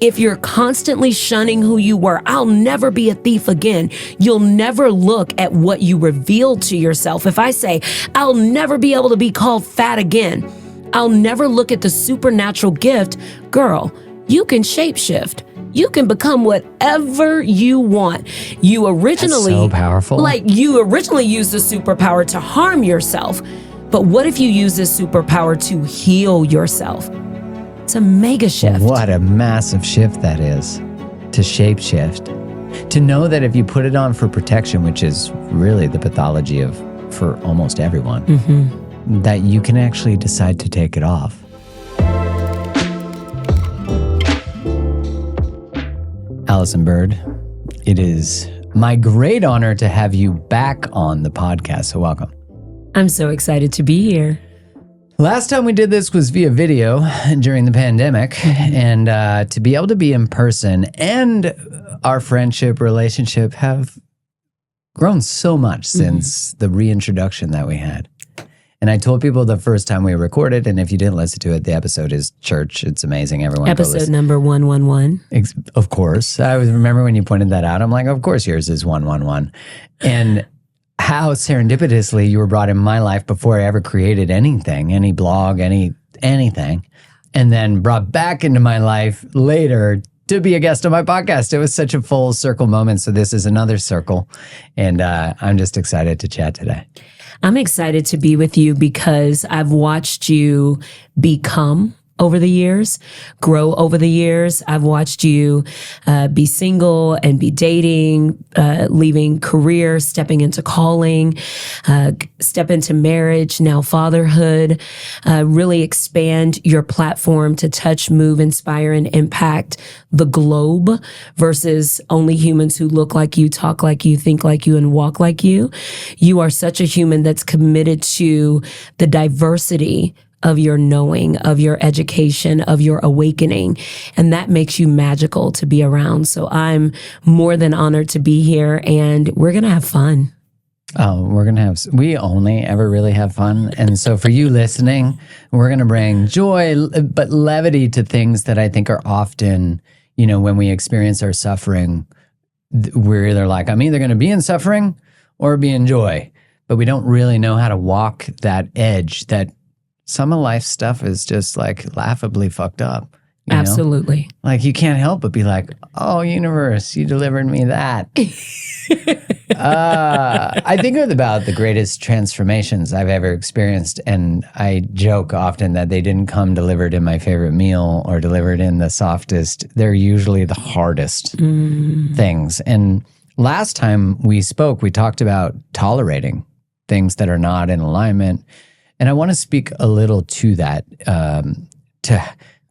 If you're constantly shunning who you were, I'll never be a thief again. You'll never look at what you revealed to yourself. If I say, I'll never be able to be called fat again, I'll never look at the supernatural gift. Girl, you can shapeshift. You can become whatever you want. You originally, that's so powerful. You originally used the superpower to harm yourself. But what if you use this superpower to heal yourself? It's a mega shift. What a massive shift that is, to shapeshift. To know that if you put it on for protection, which is really the pathology for almost everyone, that you can actually decide to take it off. Allyson Byrd, it is my great honor to have you back on the podcast, so welcome. I'm so excited to be here. Last time we did this was via video during the pandemic, and to be able to be in person and our friendship, relationship have grown so much since the reintroduction that we had. And I told people the first time we recorded, and if you didn't listen to it, the episode is church. It's amazing. Everyone Episode number 111. Of course. I remember when you pointed that out, I'm like, of course yours is 111. And how serendipitously you were brought in my life before I ever created anything, any blog, anything, and then brought back into my life later to be a guest on my podcast. It was such a full circle moment. So this is another circle. And I'm just excited to chat today. I'm excited to be with you because I've watched you become over the years, grow over the years. I've watched you be single and be dating, leaving career, stepping into calling, step into marriage, now fatherhood, really expand your platform to touch, move, inspire, and impact the globe versus only humans who look like you, talk like you, think like you, and walk like you. You are such a human that's committed to the diversity of your knowing, of your education, of your awakening. And that makes you magical to be around. So I'm more than honored to be here, and we're going to have fun. Oh, we only ever really have fun. And so for you listening, we're going to bring joy, but levity to things that I think are often, when we experience our suffering, we're either like, I'm either going to be in suffering or be in joy, but we don't really know how to walk that edge that some of life's stuff is just like laughably fucked up. Absolutely. Like you can't help but be like, oh, universe, you delivered me that. I think about the greatest transformations I've ever experienced. And I joke often that they didn't come delivered in my favorite meal or delivered in the softest. They're usually the hardest things. And last time we spoke, we talked about tolerating things that are not in alignment. And I want to speak a little to that,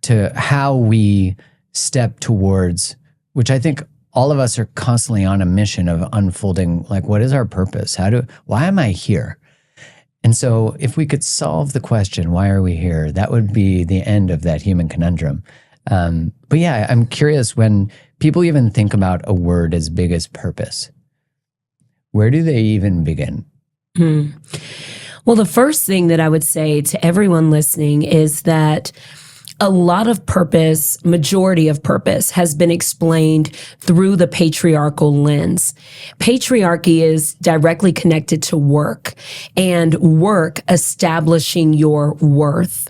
to how we step towards, which I think all of us are constantly on a mission of unfolding, like, what is our purpose? Why am I here? And so if we could solve the question, why are we here? That would be the end of that human conundrum. But yeah, I'm curious, when people even think about a word as big as purpose, where do they even begin? Well, the first thing that I would say to everyone listening is that a lot of purpose, majority of purpose, has been explained through the patriarchal lens. Patriarchy is directly connected to work, and work establishing your worth.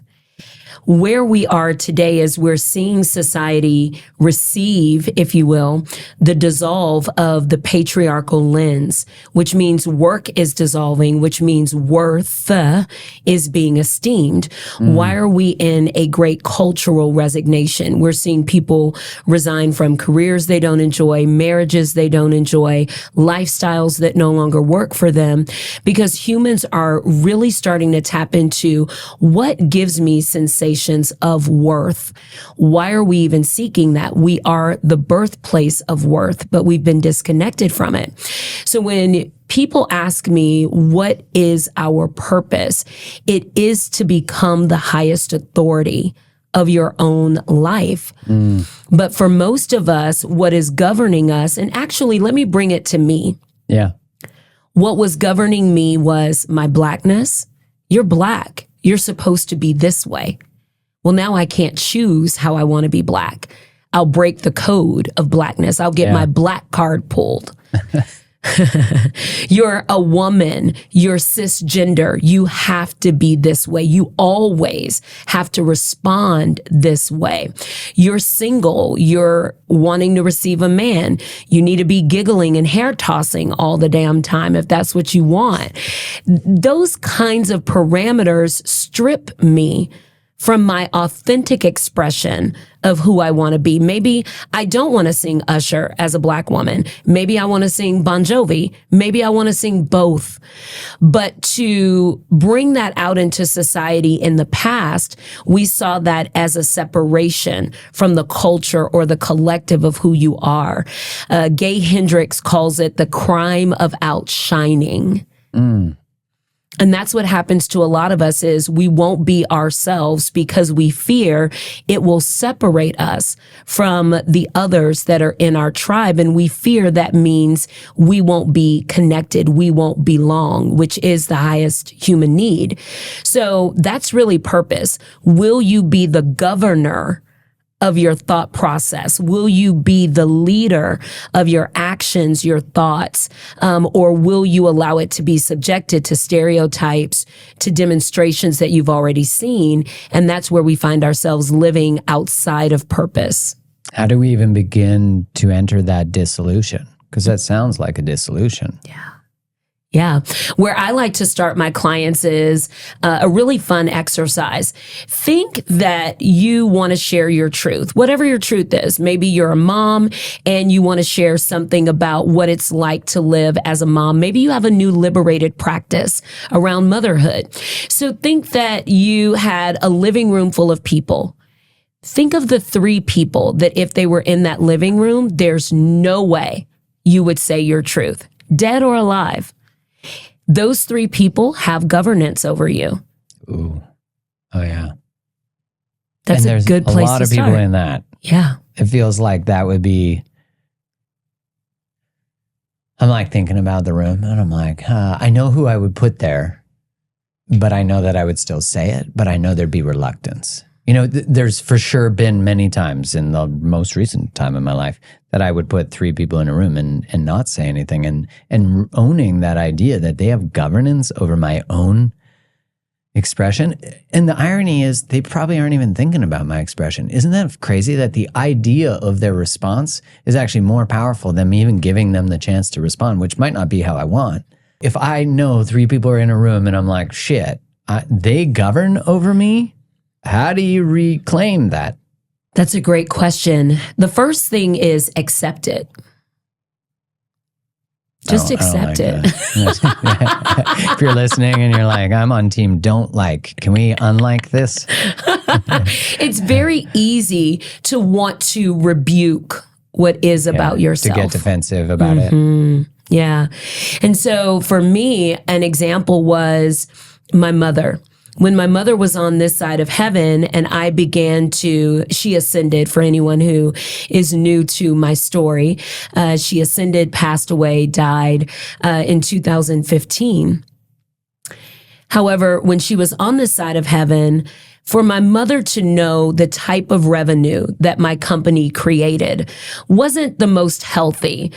Where we are today is we're seeing society receive, if you will, the dissolve of the patriarchal lens, which means work is dissolving, which means worth is being esteemed. Why are we in a great cultural resignation? We're seeing people resign from careers they don't enjoy, marriages they don't enjoy, lifestyles that no longer work for them, because humans are really starting to tap into what gives me sensation of worth. Why are we even seeking that? We are the birthplace of worth, but we've been disconnected from it. So when people ask me, what is our purpose? It is to become the highest authority of your own life. But for most of us, what is governing us, and actually, let me bring it to me. Yeah. What was governing me was my Blackness. You're Black. You're supposed to be this way. Well, now I can't choose how I want to be Black. I'll break the code of Blackness. I'll get my Black card pulled. You're a woman, you're cisgender, you have to be this way. You always have to respond this way. You're single, you're wanting to receive a man. You need to be giggling and hair tossing all the damn time if that's what you want. Those kinds of parameters strip me from my authentic expression of who I want to be. Maybe I don't want to sing Usher as a Black woman. Maybe I want to sing Bon Jovi. Maybe I want to sing both. But to bring that out into society in the past, we saw that as a separation from the culture or the collective of who you are. Gay Hendricks calls it the crime of outshining. And that's what happens to a lot of us is we won't be ourselves because we fear it will separate us from the others that are in our tribe. And we fear that means we won't be connected. We won't belong, which is the highest human need. So that's really purpose. Will you be the governor of your thought process? Will you be the leader of your actions, your thoughts, or will you allow it to be subjected to stereotypes, to demonstrations that you've already seen? And that's where we find ourselves living outside of purpose. How do we even begin to enter that dissolution? Because that sounds like a dissolution. Yeah. Where I like to start my clients is a really fun exercise. Think that you want to share your truth, whatever your truth is. Maybe you're a mom and you want to share something about what it's like to live as a mom. Maybe you have a new liberated practice around motherhood. So think that you had a living room full of people. Think of the 3 people that if they were in that living room, there's no way you would say your truth, dead or alive. Those 3 people have governance over you. Ooh. Oh, yeah. That's a good place to start. There's a lot of people in that. Yeah. It feels like that would be, I'm like thinking about the room and I'm like, I know who I would put there, but I know that I would still say it, but I know there'd be reluctance. You know, there's for sure been many times in the most recent time in my life that I would put 3 people in a room and not say anything and owning that idea that they have governance over my own expression. And the irony is they probably aren't even thinking about my expression. Isn't that crazy that the idea of their response is actually more powerful than me even giving them the chance to respond, which might not be how I want. If I know 3 people are in a room and I'm like, shit, they govern over me, how do you reclaim that? That's a great question. The first thing is accept it. Just accept it. If you're listening and you're like, I'm on team don't like, can we unlike this? It's very easy to want to rebuke what is about yourself. To get defensive about it. Yeah. And so for me, an example was my mother. When my mother was on this side of heaven and I began to, she ascended, for anyone who is new to my story, she ascended, passed away, died in 2015. However, when she was on this side of heaven, for my mother to know the type of revenue that my company created wasn't the most healthy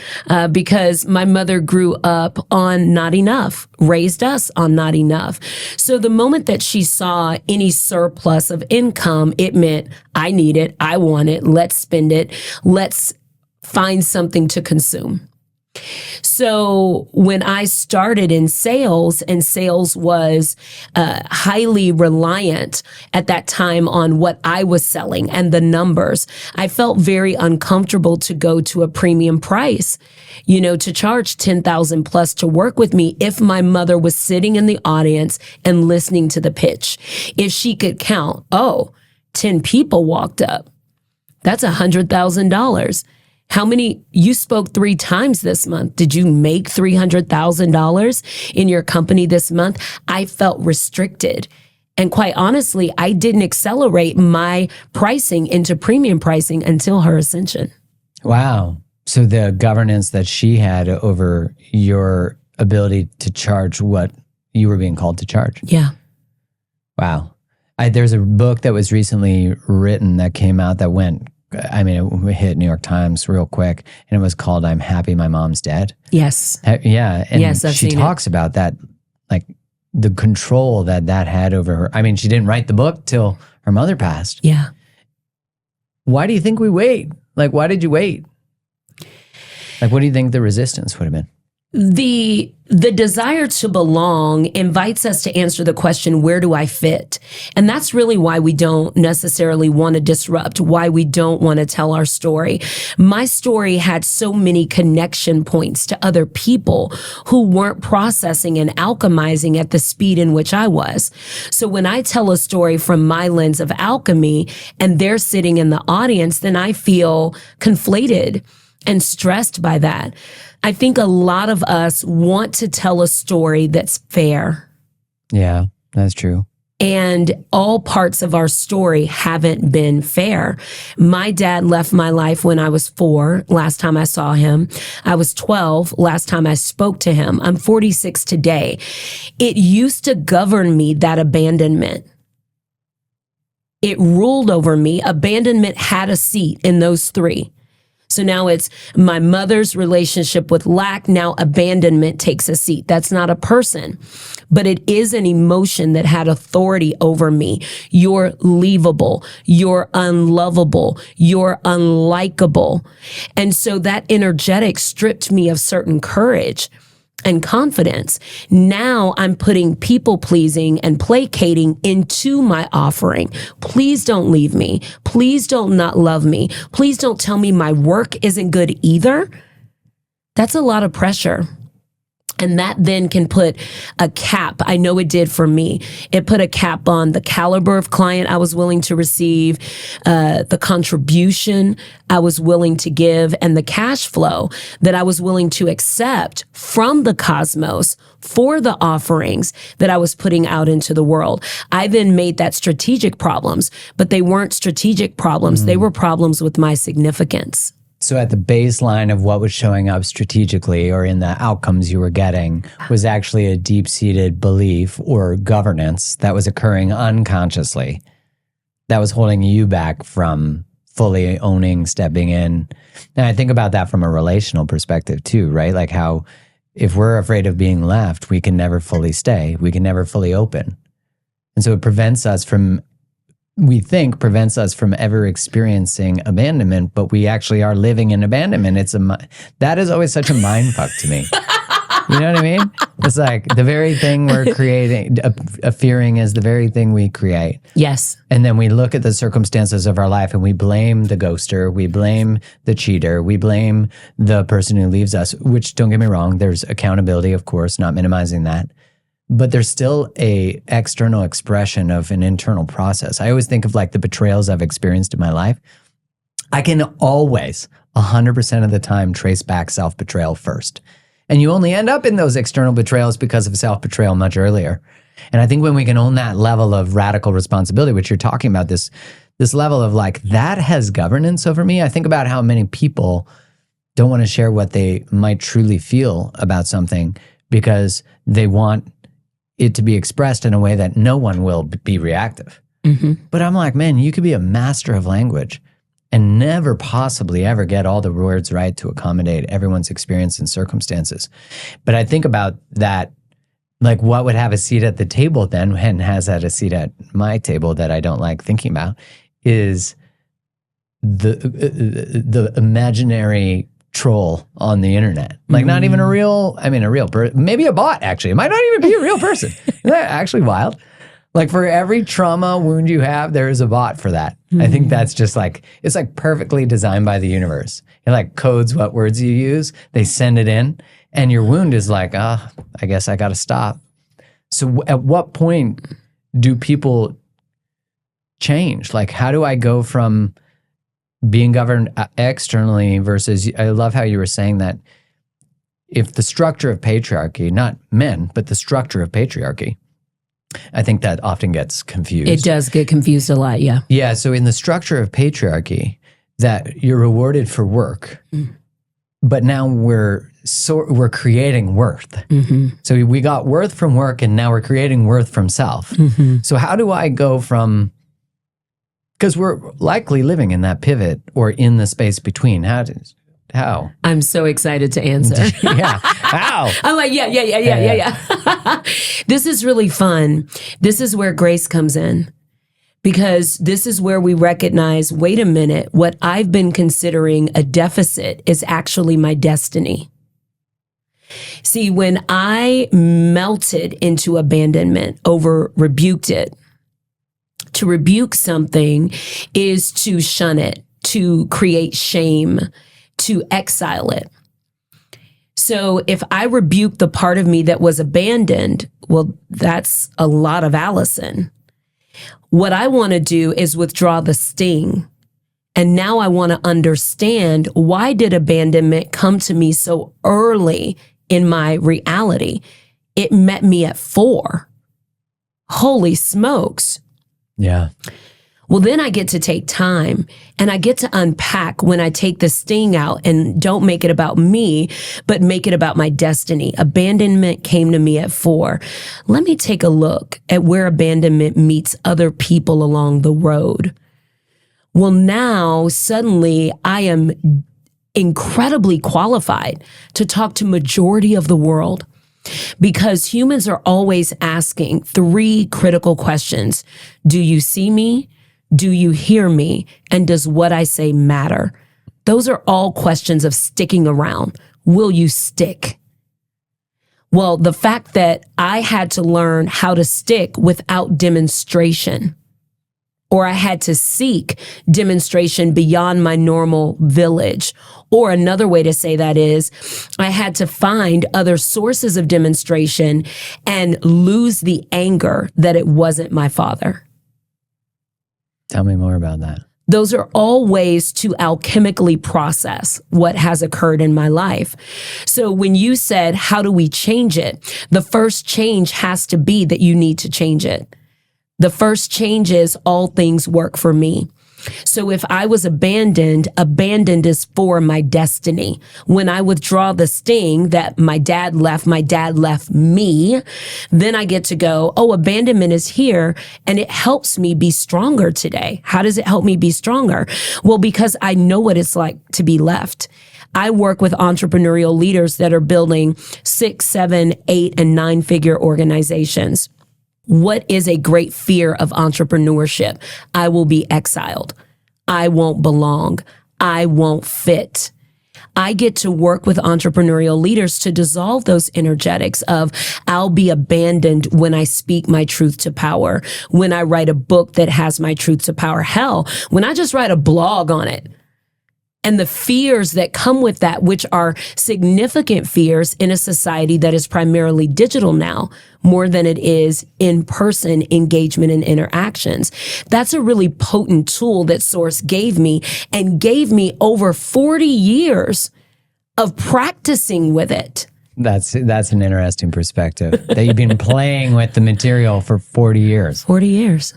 because my mother grew up on not enough, raised us on not enough. So the moment that she saw any surplus of income, it meant, I need it, I want it, let's spend it, let's find something to consume. So when I started in sales, and sales was highly reliant at that time on what I was selling and the numbers, I felt very uncomfortable to go to a premium price, to charge $10,000 plus to work with me if my mother was sitting in the audience and listening to the pitch. If she could count, 10 people walked up, that's $100,000. How many, you spoke 3 times this month. Did you make $300,000 in your company this month? I felt restricted. And quite honestly, I didn't accelerate my pricing into premium pricing until her ascension. Wow. So the governance that she had over your ability to charge what you were being called to charge. Yeah. Wow. There's a book that was recently written that came out that went I mean, it hit New York Times real quick, and it was called "I'm Happy My Mom's Dead." Yes. Yeah, and Yes, I've she seen talks about that, like the control that had over her. I mean, she didn't write the book till her mother passed. Yeah. Why do you think we wait? Like, why did you wait? Like, what do you think the resistance would have been? The desire to belong invites us to answer the question, where do I fit? And that's really why we don't necessarily want to disrupt, why we don't want to tell our story. My story had so many connection points to other people who weren't processing and alchemizing at the speed in which I was. So when I tell a story from my lens of alchemy and they're sitting in the audience, then I feel conflated and stressed by that. I think a lot of us want to tell a story that's fair. Yeah, that's true. And all parts of our story haven't been fair. My dad left my life when I was 4, last time I saw him. I was 12, last time I spoke to him. I'm 46 today. It used to govern me, that abandonment. It ruled over me. Abandonment had a seat in those 3. So now it's my mother's relationship with lack. Now abandonment takes a seat. That's not a person, but it is an emotion that had authority over me. You're leavable. You're unlovable. You're unlikable. And so that energetic stripped me of certain courage and confidence. Now I'm putting people pleasing and placating into my offering. Please don't leave me. Please don't not love me. Please don't tell me my work isn't good either. That's a lot of pressure. And that then can put a cap. I know it did for me. It put a cap on the caliber of client I was willing to receive, the contribution I was willing to give, and the cash flow that I was willing to accept from the cosmos for the offerings that I was putting out into the world. I then made that strategic problems, but they weren't strategic problems. They were problems with my significance. So at the baseline of what was showing up strategically or in the outcomes you were getting was actually a deep-seated belief or governance that was occurring unconsciously that was holding you back from fully owning, stepping in. And I think about that from a relational perspective too, right? Like how if we're afraid of being left, we can never fully stay. We can never fully open. And so it prevents us from ever experiencing abandonment, but we actually are living in abandonment. That is always such a mind fuck to me. You know what I mean? It's like the very thing we're creating, a fearing is the very thing we create. Yes. And then we look at the circumstances of our life and we blame the ghoster, we blame the cheater, we blame the person who leaves us, which don't get me wrong, there's accountability, of course, not minimizing that. But there's still a external expression of an internal process. I always think of like the betrayals I've experienced in my life. I can always, 100% of the time, trace back self-betrayal first. And you only end up in those external betrayals because of self-betrayal much earlier. And I think when we can own that level of radical responsibility, which you're talking about, this level of like, that has governance over me. I think about how many people don't want to share what they might truly feel about something because they want it to be expressed in a way that no one will be reactive. Mm-hmm. But I'm like, man, you could be a master of language and never possibly ever get all the words right to accommodate everyone's experience and circumstances. But I think about that, like what would have a seat at the table then and has had a seat at my table that I don't like thinking about is the imaginary troll on the internet. Like not even a real person, maybe a bot actually. It might not even be a real person. Isn't that actually wild? Like for every trauma wound you have, there is a bot for that. I think that's just like, it's like perfectly designed by the universe. It like codes what words you use. They send it in and your wound is like, I guess I got to stop. So at what point do people change? Like how do I go from being governed externally versus, I love how you were saying that if the structure of patriarchy, not men, but the structure of patriarchy, I think that often gets confused. It does get confused a lot, yeah. Yeah, so in the structure of patriarchy, that you're rewarded for work, but now we're creating worth. Mm-hmm. So we got worth from work and now we're creating worth from self. Mm-hmm. So how do I go from Because we're likely living in that pivot or in the space between. How? I'm so excited to answer. Yeah. How? I'm like, yeah. This is really fun. This is where grace comes in. Because this is where we recognize, wait a minute, what I've been considering a deficit is actually my destiny. See, when I melted into abandonment, rebuked it, to rebuke something is to shun it, to create shame, to exile it. So if I rebuke the part of me that was abandoned, well, that's a lot of Allyson. What I want to do is withdraw the sting. And now I want to understand, why did abandonment come to me so early in my reality? It met me at 4. Holy smokes. Yeah. Well, then I get to take time and I get to unpack when I take the sting out and don't make it about me, but make it about my destiny. Abandonment came to me at 4. Let me take a look at where abandonment meets other people along the road. Well, now suddenly I am incredibly qualified to talk to majority of the world. Because humans are always asking 3 critical questions. Do you see me? Do you hear me? And does what I say matter? Those are all questions of sticking around. Will you stick? Well, the fact that I had to learn how to stick without demonstration, or I had to seek demonstration beyond my normal village. Or another way to say that is, I had to find other sources of demonstration and lose the anger that it wasn't my father. Tell me more about that. Those are all ways to alchemically process what has occurred in my life. So when you said, how do we change it? The first change has to be that you need to change it. The first change is all things work for me. So if I was abandoned is for my destiny. When I withdraw the sting that my dad left me, then I get to go, oh, abandonment is here and it helps me be stronger today. How does it help me be stronger? Well, because I know what it's like to be left. I work with entrepreneurial leaders that are building 6, 7, 8, and 9-figure organizations. What is a great fear of entrepreneurship? I will be exiled. I won't belong. I won't fit. I get to work with entrepreneurial leaders to dissolve those energetics of I'll be abandoned when I speak my truth to power, when I write a book that has my truth to power. Hell, when I just write a blog on it. And the fears that come with that, which are significant fears in a society that is primarily digital now, more than it is in-person engagement and interactions. That's a really potent tool that Source gave me, and gave me over 40 years of practicing with it. That's an interesting perspective, that you've been playing with the material for 40 years. 40 years.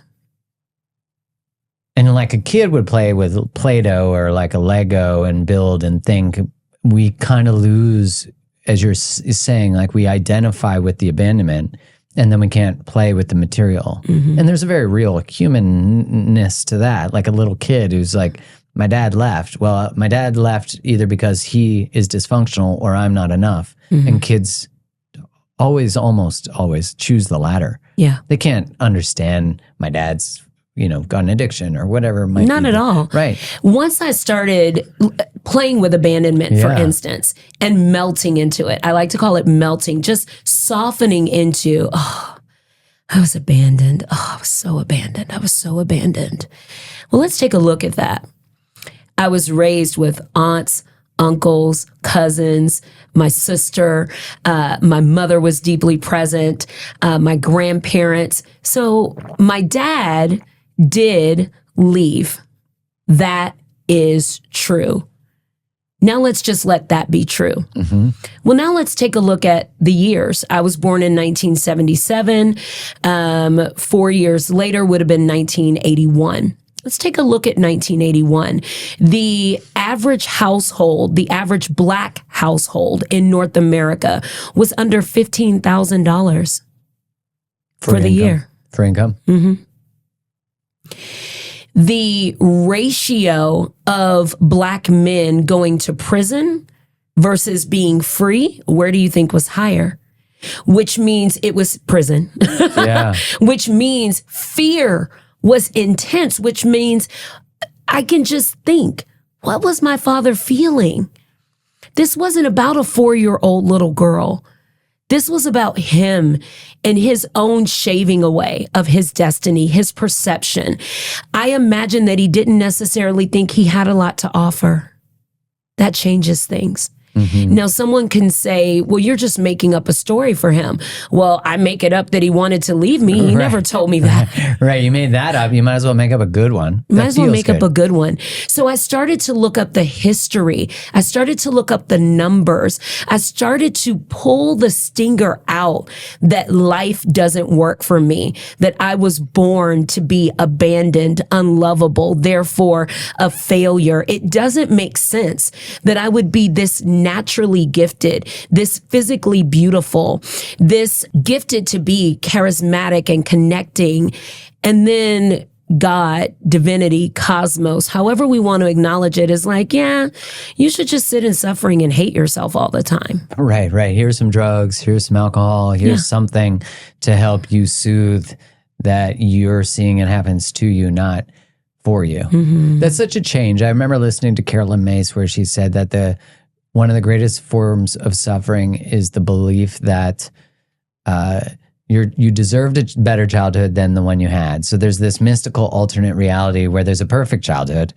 And like a kid would play with Play-Doh or like a Lego and build and think, we kind of lose, as you're saying, like we identify with the abandonment and then we can't play with the material. Mm-hmm. And there's a very real humanness to that. Like a little kid who's like, my dad left. Well, my dad left either because he is dysfunctional or I'm not enough. Mm-hmm. And kids almost always choose the latter. Yeah. They can't understand my dad's got an addiction or whatever it might be. Not at all. Right. Once I started playing with abandonment, for instance, and melting into it, I like to call it melting, just softening into, I was abandoned. I was so abandoned. Well, let's take a look at that. I was raised with aunts, uncles, cousins, my sister, my mother was deeply present, my grandparents. So my dad did leave. That is true. Now let's just let that be true. Mm-hmm. Well, now let's take a look at the years. I was born in 1977. 4 years later would have been 1981. Let's take a look at 1981. The average household, the average Black household in North America was under $15,000 for the year. For income? Mm-hmm. the ratio of Black men going to prison versus being free, where do you think was higher? Which means it was prison. Yeah. Which means fear was intense, which means I can just think, what was my father feeling? This wasn't about a 4-year-old little girl. This was about him and his own shaving away of his destiny, his perception. I imagine that he didn't necessarily think he had a lot to offer. That changes things. Mm-hmm. Now, someone can say, well, you're just making up a story for him. Well, I make it up that he wanted to leave me. He never told me that. Right. You made that up. You might as well make up a good one. Might as well make up a good one. So I started to look up the history. I started to look up the numbers. I started to pull the stinger out that life doesn't work for me, that I was born to be abandoned, unlovable, therefore a failure. It doesn't make sense that I would be this naturally gifted, this physically beautiful, this gifted to be charismatic and connecting, and then God, divinity, cosmos, however we want to acknowledge it, is like, yeah, you should just sit in suffering and hate yourself all the time. Right. Here's some drugs, here's some alcohol, here's something to help you soothe that you're seeing it happens to you, not for you. Mm-hmm. That's such a change. I remember listening to Carolyn Mace where she said that one of the greatest forms of suffering is the belief that you deserved a better childhood than the one you had. So there's this mystical alternate reality where there's a perfect childhood.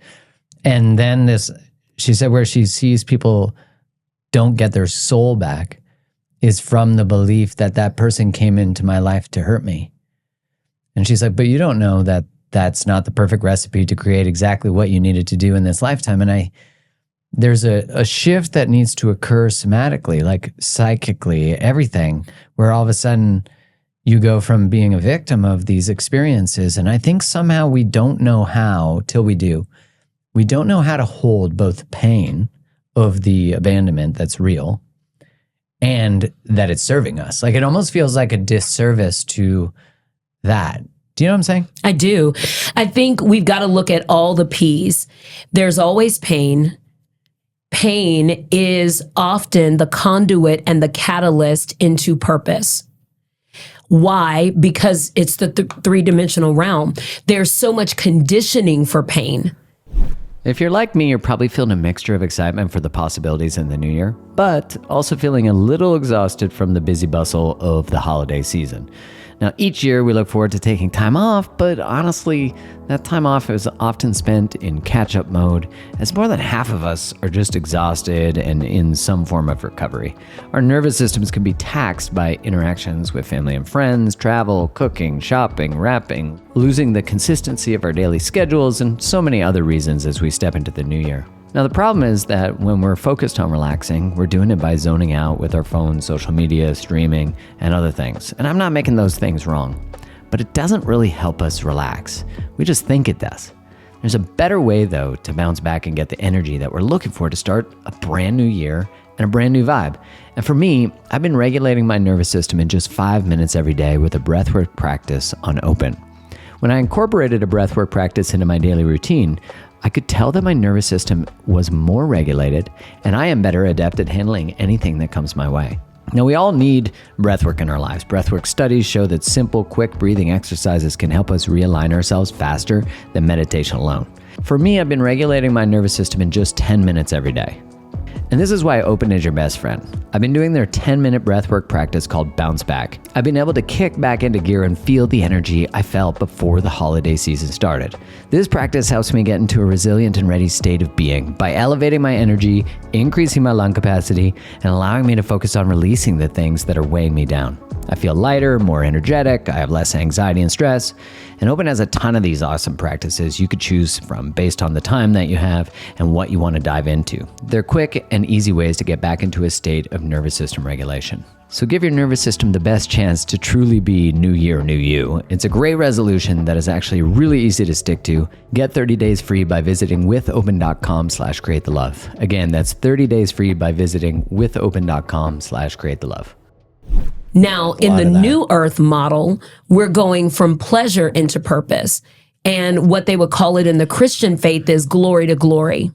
And then she said where she sees people don't get their soul back is from the belief that that person came into my life to hurt me. And she's like, but you don't know that that's not the perfect recipe to create exactly what you needed to do in this lifetime. And there's a shift that needs to occur somatically, like psychically, everything, where all of a sudden you go from being a victim of these experiences. And I think somehow we don't know how till we do. We don't know how to hold both pain of the abandonment that's real and that it's serving us. Like it almost feels like a disservice to that. Do you know what I'm saying? I do. I think we've got to look at all the P's. There's always pain. Pain is often the conduit and the catalyst into purpose. Why? because it's the three-dimensional realm. There's so much conditioning for pain. If you're like me, you're probably feeling a mixture of excitement for the possibilities in the new year, but also feeling a little exhausted from the busy bustle of the holiday season. Now, each year we look forward to taking time off, but honestly, that time off is often spent in catch-up mode, as more than half of us are just exhausted and in some form of recovery. Our nervous systems can be taxed by interactions with family and friends, travel, cooking, shopping, wrapping, losing the consistency of our daily schedules, and so many other reasons as we step into the new year. Now, the problem is that when we're focused on relaxing, we're doing it by zoning out with our phones, social media, streaming, and other things. And I'm not making those things wrong, but it doesn't really help us relax. We just think it does. There's a better way, though, to bounce back and get the energy that we're looking for to start a brand new year and a brand new vibe. And for me, I've been regulating my nervous system in just 5 minutes every day with a breathwork practice on Open. When I incorporated a breathwork practice into my daily routine, I could tell that my nervous system was more regulated and I am better adept at handling anything that comes my way. Now, we all need breathwork in our lives. Breathwork studies show that simple, quick breathing exercises can help us realign ourselves faster than meditation alone. For me, I've been regulating my nervous system in just 10 minutes every day. And this is why Open is your best friend. I've been doing their 10-minute breathwork practice called Bounce Back. I've been able to kick back into gear and feel the energy I felt before the holiday season started. This practice helps me get into a resilient and ready state of being by elevating my energy, increasing my lung capacity, and allowing me to focus on releasing the things that are weighing me down. I feel lighter, more energetic, I have less anxiety and stress, and Open has a ton of these awesome practices you could choose from based on the time that you have and what you want to dive into. They're quick and easy ways to get back into a state of nervous system regulation. So give your nervous system the best chance to truly be New Year, New You. It's a great resolution that is actually really easy to stick to. Get 30 days free by visiting withopen.com/createthelove. Again, that's 30 days free by visiting withopen.com/createthelove. Now, in the New Earth model, we're going from pleasure into purpose. And what they would call it in the Christian faith is glory to glory.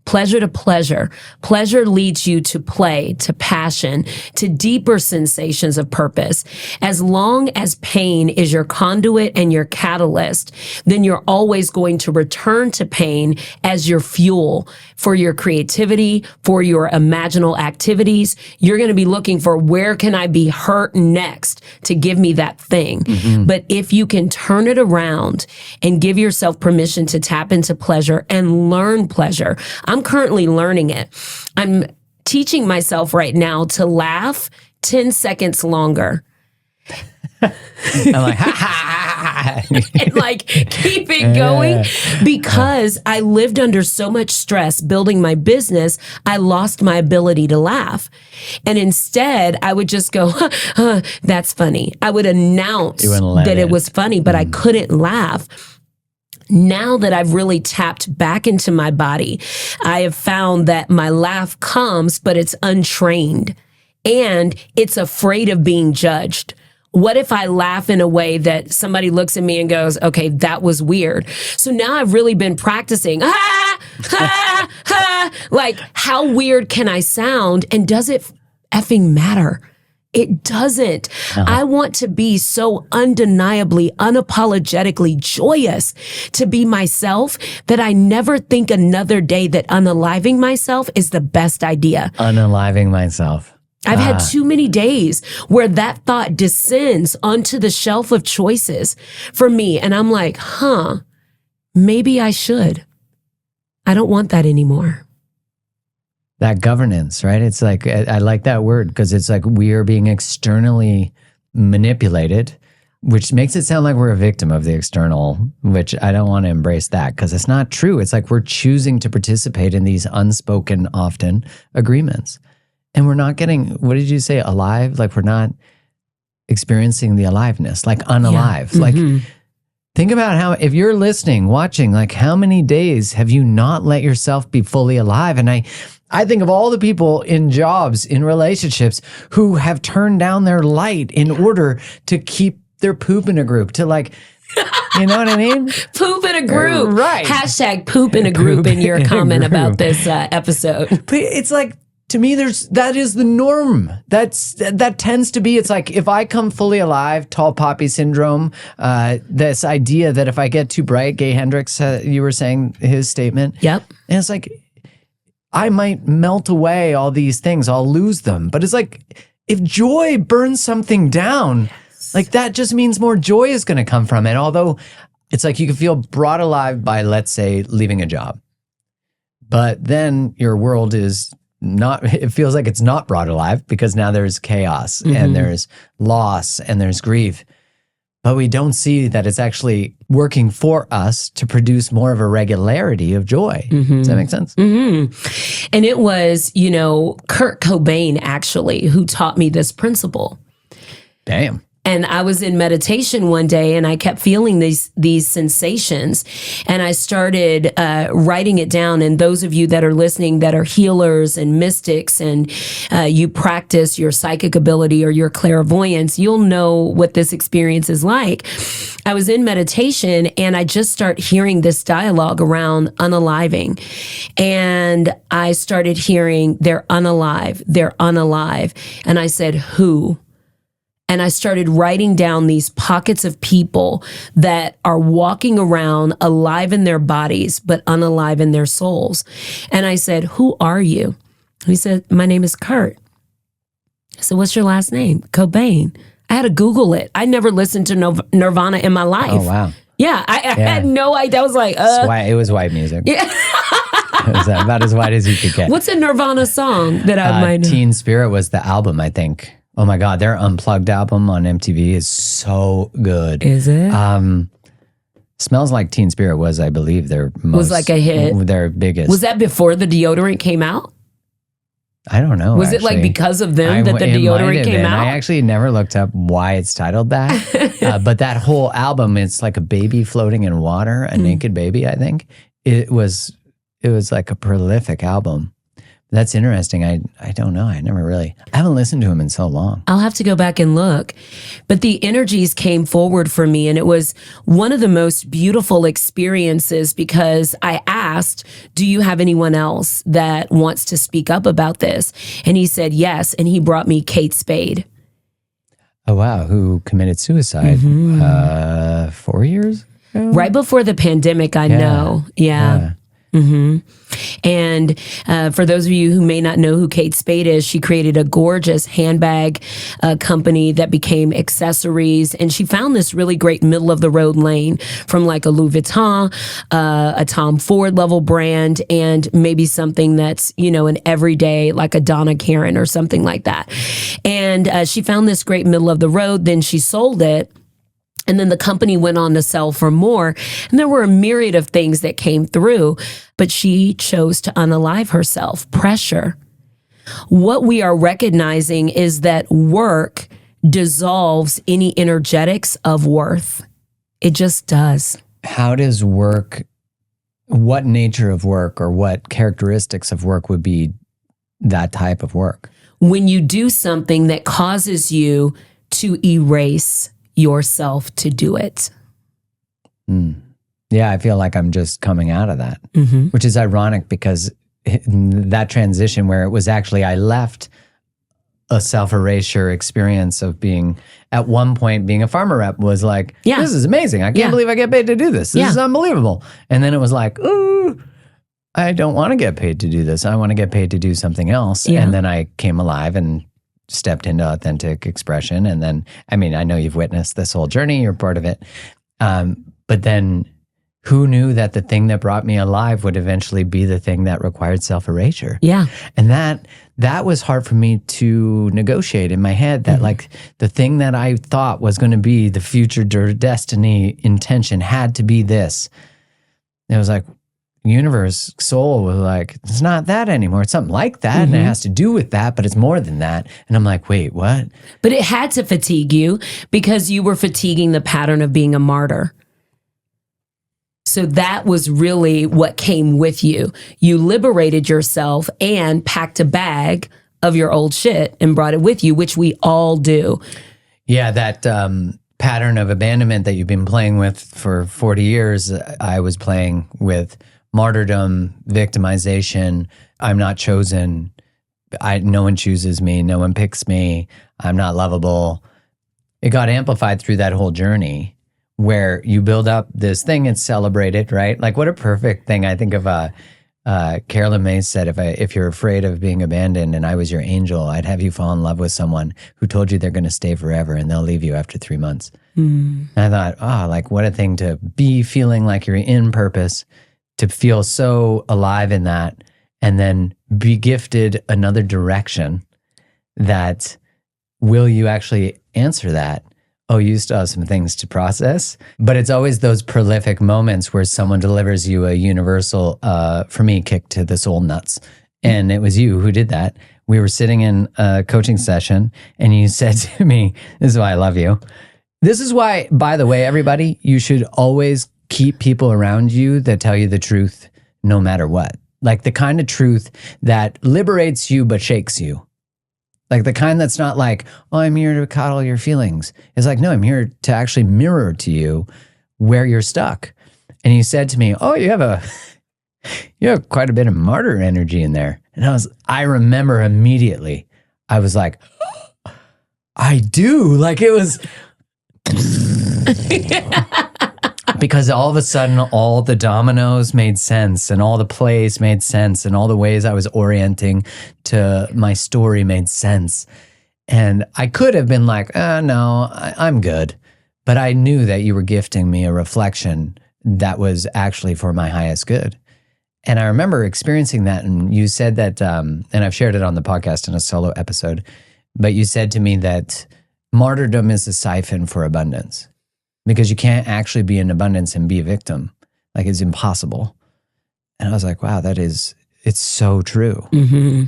Pleasure to pleasure. Pleasure leads you to play, to passion, to deeper sensations of purpose. As long as pain is your conduit and your catalyst, then you're always going to return to pain as your fuel for your creativity, for your imaginal activities. You're going to be looking for, where can I be hurt next to give me that thing? But if you can turn it around and give yourself permission to tap into pleasure and learn pleasure, I'm currently learning it. I'm teaching myself right now to laugh 10 seconds longer. I'm like, ha ha, And like keep it going, because I lived under so much stress building my business, I lost my ability to laugh. And instead, I would just go, that's funny. I would announce that it was funny, but I couldn't laugh. Now that I've really tapped back into my body, I have found that my laugh comes, but it's untrained and it's afraid of being judged. What if I laugh in a way that somebody looks at me and goes, okay, that was weird. So now I've really been practicing, like, how weird can I sound? And does it effing matter? It doesn't. I want to be so undeniably, unapologetically joyous to be myself that I never think another day that unaliving myself is the best idea. Unaliving myself. I've had too many days where that thought descends onto the shelf of choices for me. And I'm like, maybe I should. I don't want that anymore. That governance, right? It's like, I like that word, because it's like we are being externally manipulated, which makes it sound like we're a victim of the external, which I don't want to embrace that, because it's not true. It's like we're choosing to participate in these unspoken, often, agreements. And we're not getting, what did you say, alive? Like we're not experiencing the aliveness, like unalive. Yeah. Like think about how, if you're listening, watching, like how many days have you not let yourself be fully alive? And I think of all the people in jobs, in relationships, who have turned down their light in order to keep their poop in a group, to like, you know what I mean? Poop in a group. Right. Hashtag poop in a group in your comment about this episode. But it's like, to me, that is the norm. That tends to be, it's like, if I come fully alive, tall poppy syndrome, this idea that if I get too bright, Gay Hendricks, you were saying his statement. Yep. And it's like, I might melt away all these things. I'll lose them. But it's like, if joy burns something down, like that just means more joy is going to come from it. Although it's like you can feel brought alive by, let's say, leaving a job. But then your world is not, it feels like it's not brought alive, because now there's chaos and there's loss and there's grief. But we don't see that it's actually working for us to produce more of a regularity of joy. Does that make sense? And it was, Kurt Cobain actually who taught me this principle. Damn. And I was in meditation one day and I kept feeling these sensations, and I started writing it down. And those of you that are listening that are healers and mystics, and you practice your psychic ability or your clairvoyance, you'll know what this experience is like. I was in meditation and I just start hearing this dialogue around unaliving. And I started hearing, they're unalive, they're unalive. And I said, who? And I started writing down these pockets of people that are walking around alive in their bodies, but unalive in their souls. And I said, who are you? He said, my name is Kurt. I said, what's your last name? Cobain. I had to Google it. I never listened to Nirvana in my life. Oh, wow. Yeah, I had no idea. I was like, It was white music. Yeah. It was about as white as you could get. What's a Nirvana song that I might know? Teen Spirit was the album, I think. Oh my God, their Unplugged album on MTV is so good. Is it? Smells Like Teen Spirit was, I believe, was like a hit. Their biggest. Was that before the deodorant came out? I don't know. Was it like because of them that the deodorant came out? I actually never looked up why it's titled that. But that whole album, it's like a baby floating in water, a naked baby, I think. It was like a prolific album. That's interesting. I don't know. I haven't listened to him in so long. I'll have to go back and look. But the energies came forward for me, and it was one of the most beautiful experiences because I asked, do you have anyone else that wants to speak up about this? And he said yes, and he brought me Kate Spade. Oh, wow. Who committed suicide 4 years ago? Right before the pandemic, I know. Yeah. And for those of you who may not know who Kate Spade is, she created a gorgeous handbag company that became accessories. And she found this really great middle of the road lane from like a Louis Vuitton, a Tom Ford level brand, and maybe something that's, an everyday, like a Donna Karan or something like that. And she found this great middle of the road. Then she sold it. And then the company went on to sell for more. And there were a myriad of things that came through, but she chose to unalive herself. Pressure. What we are recognizing is that work dissolves any energetics of worth. It just does. How does work, what nature of work or what characteristics of work would be that type of work? When you do something that causes you to erase yourself to do it. Yeah, I feel like I'm just coming out of that, which is ironic because that transition where it was actually I left a self-erasure experience of being, at one point, being a farmer rep was like, this is amazing. I can't believe I get paid to do this. This is unbelievable. And then it was like, ooh, I don't want to get paid to do this. I want to get paid to do something else. Yeah. And then I came alive and stepped into authentic expression. And then, I know you've witnessed this whole journey, you're part of it. But then who knew that the thing that brought me alive would eventually be the thing that required self-erasure? Yeah. And that was hard for me to negotiate in my head, that like the thing that I thought was going to be the future destiny intention had to be this. And it was like, universe, soul was like, it's not that anymore. It's something like that, and it has to do with that, but it's more than that. And I'm like, wait, what? But it had to fatigue you because you were fatiguing the pattern of being a martyr. So that was really what came with you. You liberated yourself and packed a bag of your old shit and brought it with you, which we all do. Yeah, that pattern of abandonment that you've been playing with for 40 years, I was playing with martyrdom, victimization, I'm not chosen, no one chooses me, no one picks me, I'm not lovable. It got amplified through that whole journey where you build up this thing and celebrate it, right? Like what a perfect thing. I think of Carolyn Mays said, if you're afraid of being abandoned and I was your angel, I'd have you fall in love with someone who told you they're going to stay forever and they'll leave you after 3 months. And I thought, like what a thing to be feeling like you're in purpose, to feel so alive in that, and then be gifted another direction that, will you actually answer that? Oh, you still have some things to process. But it's always those prolific moments where someone delivers you a universal, for me, kick to the soul nuts. And it was you who did that. We were sitting in a coaching session and you said to me, this is why I love you. This is why, by the way, everybody, you should always keep people around you that tell you the truth no matter what. Like the kind of truth that liberates you but shakes you. Like the kind that's not like, oh, I'm here to coddle your feelings. It's like, no, I'm here to actually mirror to you where you're stuck. And he said to me, oh, you have quite a bit of martyr energy in there. And I remember immediately, I was like, oh, I do. Like it was... Because all of a sudden, all the dominoes made sense and all the plays made sense and all the ways I was orienting to my story made sense. And I could have been like, no, I'm good. But I knew that you were gifting me a reflection that was actually for my highest good. And I remember experiencing that. And you said that, and I've shared it on the podcast in a solo episode, but you said to me that martyrdom is a siphon for abundance. Because you can't actually be in abundance and be a victim. Like it's impossible. And I was like, wow, it's so true. Mm-hmm.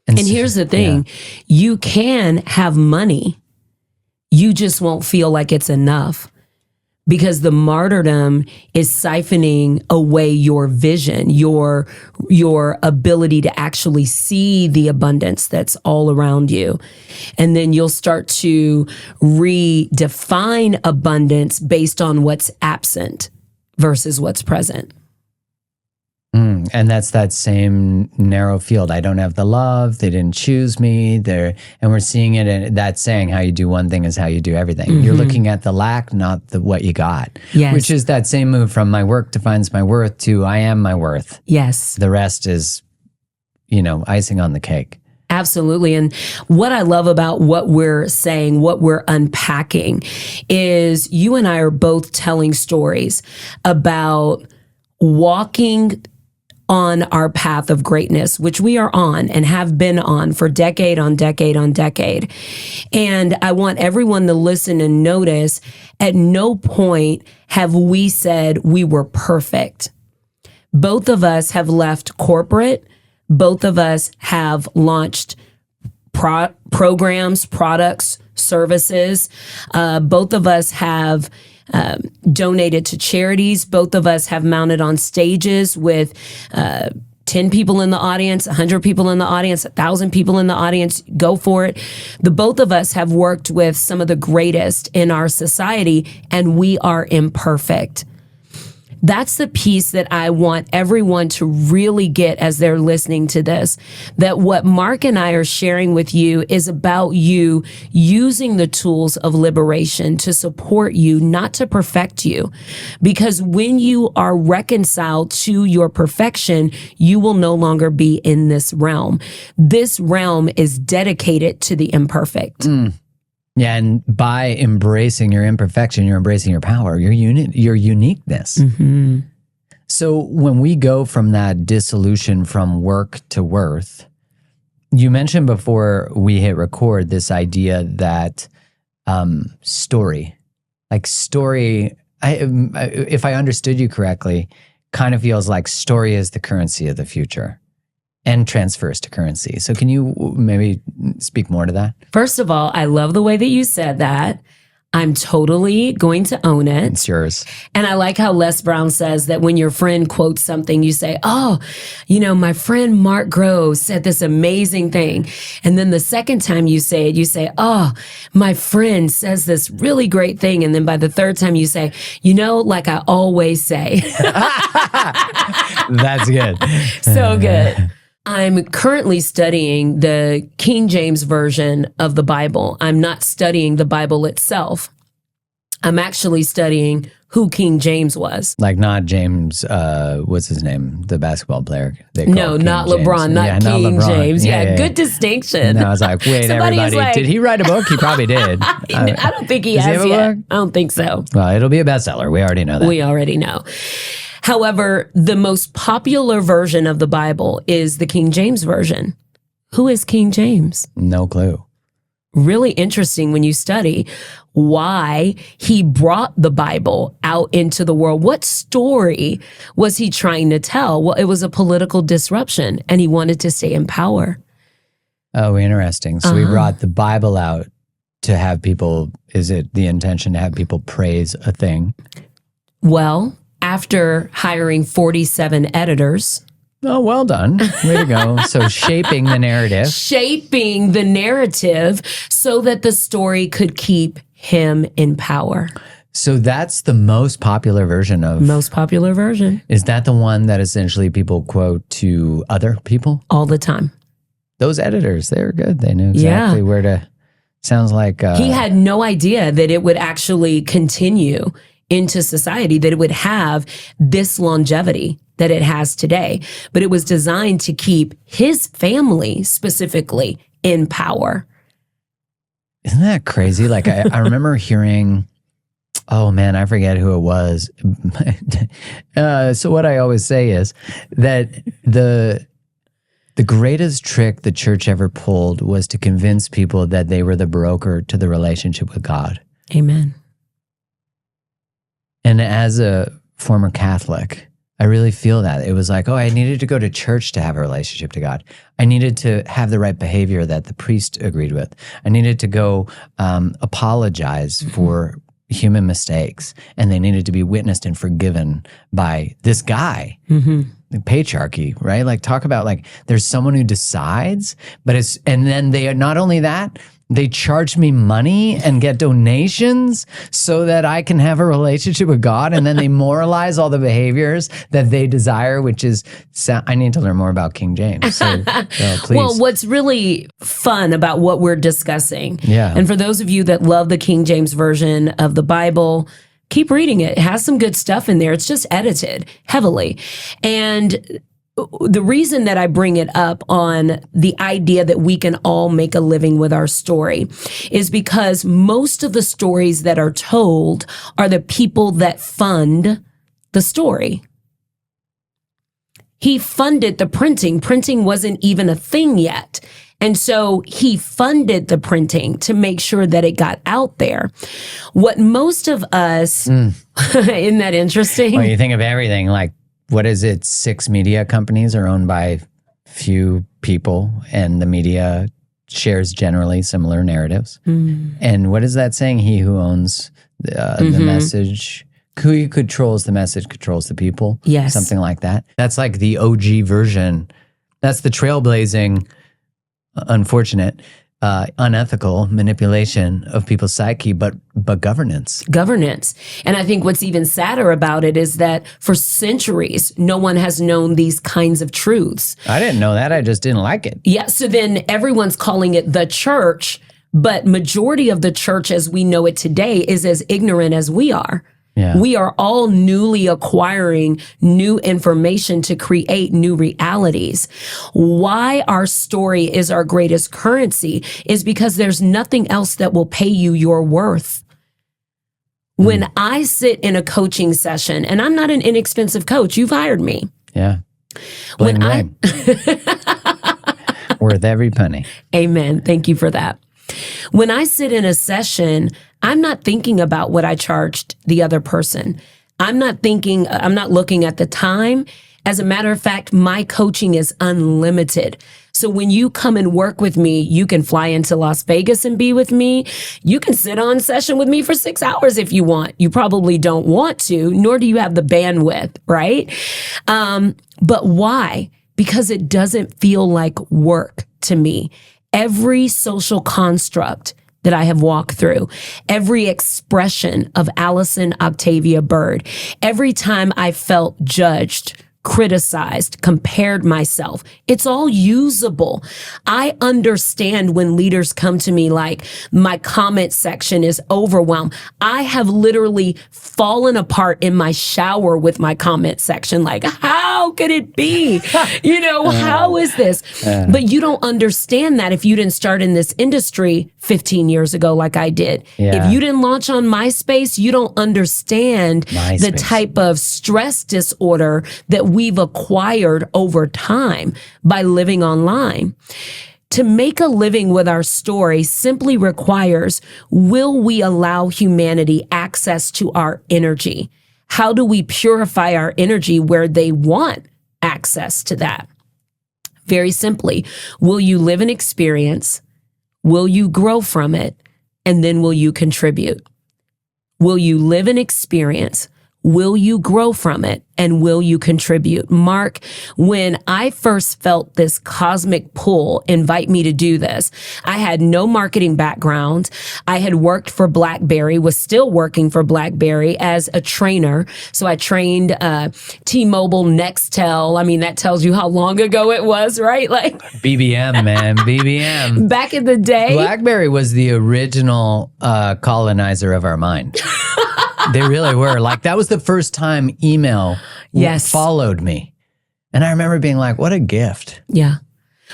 And here's the thing. You can have money. You just won't feel like it's enough. because the martyrdom is siphoning away your vision, your ability to actually see the abundance that's all around you. And then you'll start to redefine abundance based on what's absent versus what's present. And that's that same narrow field. I don't have the love. They didn't choose me. And we're seeing it in that saying, how you do one thing is how you do everything. You're looking at the lack, not what you got. Yes. Which is that same move from my work defines my worth to I am my worth. Yes. The rest is, icing on the cake. Absolutely. And what I love about what we're saying, what we're unpacking, is you and I are both telling stories about walking on our path of greatness, which we are on and have been on for decade on decade on decade. And I want everyone to listen and notice, at no point have we said we were perfect. Both of us have left corporate. Both of us have launched programs, products, services. Both of us have donated to charities. Both of us have mounted on stages with 10 people in the audience, 100 people in the audience, 1,000 people in the audience. Go for it. The both of us have worked with some of the greatest in our society, and we are imperfect. That's the piece that I want everyone to really get as they're listening to this, that what Mark and I are sharing with you is about you using the tools of liberation to support you, not to perfect you. Because when you are reconciled to your perfection, you will no longer be in this realm. This realm is dedicated to the imperfect. Yeah, and by embracing your imperfection, you're embracing your power, your uniqueness. Mm-hmm. So when we go from that dissolution from work to worth, you mentioned before we hit record this idea that story, if I understood you correctly, kind of feels like story is the currency of the future and transfers to currency. So can you maybe speak more to that? First of all, I love the way that you said that. I'm totally going to own it. It's yours. And I like how Les Brown says that when your friend quotes something, you say, oh, my friend Mark Grove said this amazing thing. And then the second time you say it, you say, oh, my friend says this really great thing. And then by the third time you say, like I always say. That's good. So good. I'm currently studying the King James Version of the Bible. I'm not studying the Bible itself. I'm actually studying who King James was. Like not James, what's his name? The basketball player. No, not LeBron, not King James. Yeah, good distinction. No, I was like, wait, everybody, did he write a book? He probably did. I don't think he has yet. I don't think so. Well, it'll be a bestseller. We already know that. We already know. However, the most popular version of the Bible is the King James Version. Who is King James? No clue. Really interesting when you study why he brought the Bible out into the world. What story was he trying to tell? Well, it was a political disruption, and he wanted to stay in power. Oh, interesting. So he brought the Bible out to have people, is it the intention to have people praise a thing? Well, after hiring 47 editors. Oh, well done. Way to go. So shaping the narrative. Shaping the narrative so that the story could keep him in power. So that's the most popular version of... Most popular version. Is that the one that essentially people quote to other people? All the time. Those editors, they were good. They knew exactly where to... Sounds like... he had no idea that it would actually continue into society, that it would have this longevity that it has today. But it was designed to keep his family specifically in power. Isn't that crazy? Like I remember hearing, oh man, I forget who it was. So what I always say is that the greatest trick the church ever pulled was to convince people that they were the broker to the relationship with God. Amen. And as a former Catholic, I really feel that. It was like, oh, I needed to go to church to have a relationship to God. I needed to have the right behavior that the priest agreed with. I needed to go apologize for, human mistakes, and they needed to be witnessed and forgiven by this guy. The patriarchy, right? Like, talk about, like, there's someone who decides, and then they, not only that, they charge me money and get donations so that I can have a relationship with God, and then they moralize all the behaviors that they desire, which is, I need to learn more about King James. So please. Well, what's really fun about what we're discussing, Yeah. and for those of you that love the King James Version of the Bible, keep reading it. It has some good stuff in there. It's just edited heavily. And the reason that I bring it up on the idea that we can all make a living with our story is because most of the stories that are told are the people that fund the story. He funded the printing. Printing wasn't even a thing yet. And so he funded the printing to make sure that it got out there. What most of us, isn't that interesting? Well, you think of everything, like, what is it? 6 media companies are owned by few people, and the media shares generally similar narratives. And what is that saying? He who owns the message, who controls the message controls the people. Yes. Something like that. That's like the OG version. That's the trailblazing, unfortunate, unethical manipulation of people's psyche, but governance. Governance. And I think what's even sadder about it is that for centuries, no one has known these kinds of truths. I didn't know that. I just didn't like it. Yeah. So then everyone's calling it the church, but majority of the church as we know it today is as ignorant as we are. Yeah. We are all newly acquiring new information to create new realities. Why our story is our greatest currency is because there's nothing else that will pay you your worth. When I sit in a coaching session, and I'm not an inexpensive coach, you've hired me. Yeah. Bling, bling. Worth every penny. Amen. Thank you for that. When I sit in a session, I'm not thinking about what I charged the other person. I'm not looking at the time. As a matter of fact, my coaching is unlimited. So when you come and work with me, you can fly into Las Vegas and be with me. You can sit on session with me for 6 hours if you want. You probably don't want to, nor do you have the bandwidth, right? But why? Because it doesn't feel like work to me. Every social construct that I have walked through, every expression of Allyson Octavia Byrd, every time I felt judged, criticized, compared myself, it's all usable. I understand when leaders come to me like, my comment section is overwhelmed. I have literally fallen apart in my shower with my comment section. Like, how could it be? How is this? But you don't understand that if you didn't start in this industry 15 years ago like I did. Yeah. If you didn't launch on MySpace, you don't understand the type of stress disorder that we've acquired over time by living online. To make a living with our story simply requires, will we allow humanity access to our energy? How do we purify our energy where they want access to that? Very simply, will you live an experience? Will you grow from it? And then will you contribute? Will you live an experience? Will you grow from it? And will you contribute? Mark, when I first felt this cosmic pull invite me to do this, I had no marketing background. I had worked for BlackBerry, was still working for BlackBerry as a trainer. So I trained T-Mobile, Nextel. I mean, that tells you how long ago it was, right? Like BBM, man, BBM. Back in the day. BlackBerry was the original colonizer of our mind. They really were. Like, that was the first time email followed me. And I remember being like, what a gift. Yeah.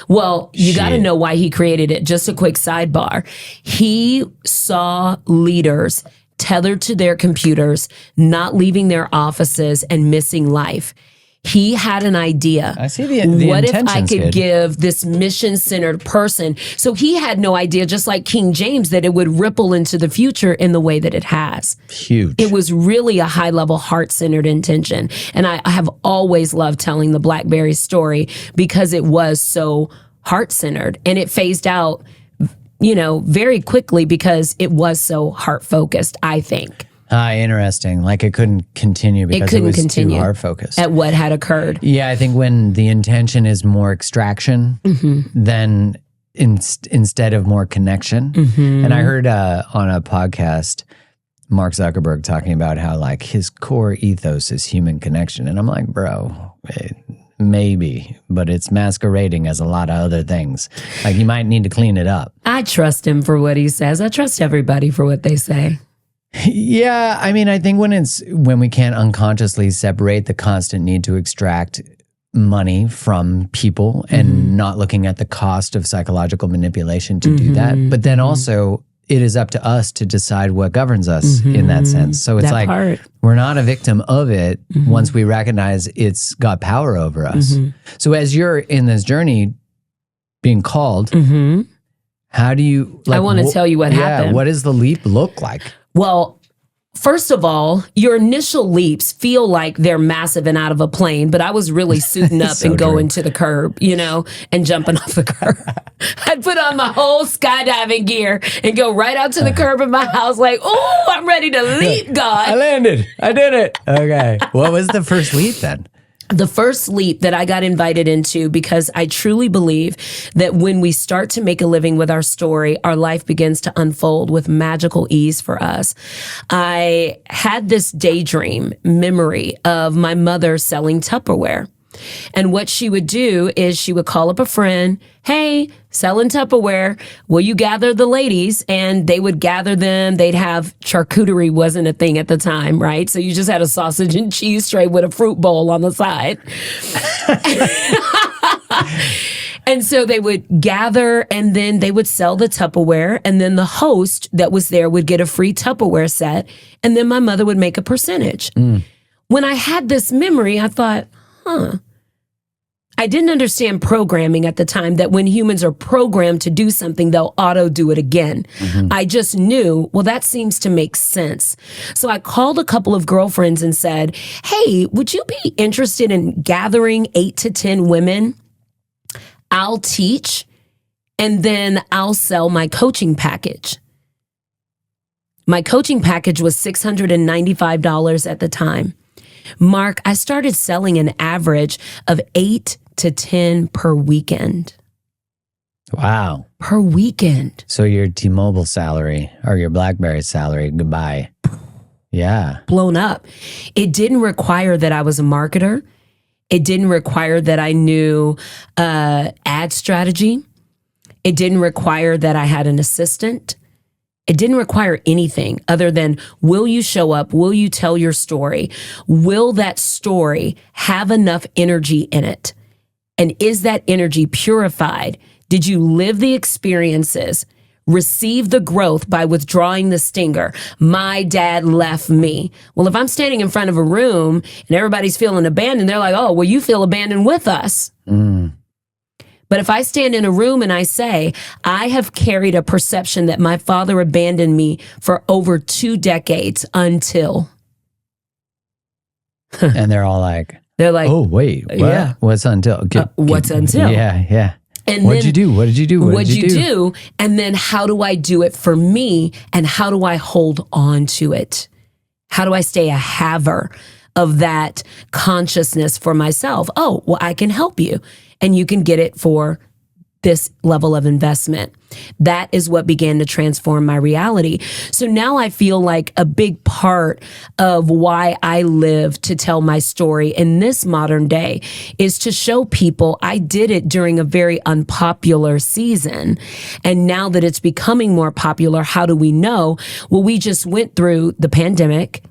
Well, you got to know why he created it. Just a quick sidebar. He saw leaders tethered to their computers, not leaving their offices and missing life. He had an idea. I see the what if I intention's could good. give this mission-centered person? So he had no idea, just like King James, that it would ripple into the future in the way that it has. Huge. It was really a high-level, heart-centered intention. And I have always loved telling the BlackBerry story because it was so heart-centered. And it phased out very quickly because it was so heart focused, I think. Interesting. Like it couldn't continue because it was too heart focused. At what had occurred. Yeah, I think when the intention is more extraction, then instead of more connection. And I heard on a podcast, Mark Zuckerberg talking about how like his core ethos is human connection. And I'm like, bro, maybe, but it's masquerading as a lot of other things. Like you might need to clean it up. I trust him for what he says. I trust everybody for what they say. Yeah, I mean, I think when we can't unconsciously separate the constant need to extract money from people and not looking at the cost of psychological manipulation to do that, but then also it is up to us to decide what governs us in that sense. So it's we're not a victim of it once we recognize it's got power over us. So as you're in this journey being called, how do you... I want to tell you what happened. What does the leap look like? Well, first of all, your initial leaps feel like they're massive and out of a plane, but I was really suiting up and going to the curb, and jumping off the curb. I'd put on my whole skydiving gear and go right out to the curb of my house like, oh, I'm ready to leap, God. I landed. I did it. Okay. What was the first leap then? The first leap that I got invited into, because I truly believe that when we start to make a living with our story, our life begins to unfold with magical ease for us. I had this daydream memory of my mother selling Tupperware. And what she would do is she would call up a friend, hey, selling Tupperware, will you gather the ladies? And they would gather them. They'd have charcuterie wasn't a thing at the time, right? So you just had a sausage and cheese tray with a fruit bowl on the side. And so they would gather and then they would sell the Tupperware. And then the host that was there would get a free Tupperware set. And then my mother would make a percentage. When I had this memory, I thought, I didn't understand programming at the time, that when humans are programmed to do something, they'll auto do it again. I just knew, well, that seems to make sense. So I called a couple of girlfriends and said, hey, would you be interested in gathering 8 to 10 women? I'll teach and then I'll sell my coaching package. My coaching package was $695 at the time. Mark, I started selling an average of 8 to 10 per weekend. Wow. Per weekend. So your T-Mobile salary or your BlackBerry salary, goodbye. Yeah. Blown up. It didn't require that I was a marketer. It didn't require that I knew ad strategy. It didn't require that I had an assistant. It didn't require anything other than, will you show up? Will you tell your story? Will that story have enough energy in it? And is that energy purified? Did you live the experiences? Receive the growth by withdrawing the stinger. My dad left me. Well, if I'm standing in front of a room and everybody's feeling abandoned, they're like, oh, well, you feel abandoned with us. But if I stand in a room and I say, I have carried a perception that my father abandoned me for over 2 decades until. And they're all like, oh, wait, what? Yeah. What's until? What's until? Yeah. And What'd you do? What did you do? What'd you do? And then how do I do it for me? And how do I hold on to it? How do I stay a haver of that consciousness for myself? Oh, well, I can help you. And you can get it for this level of investment. That is what began to transform my reality. So now I feel like a big part of why I live to tell my story in this modern day is to show people I did it during a very unpopular season. And now that it's becoming more popular, how do we know? Well, we just went through the pandemic,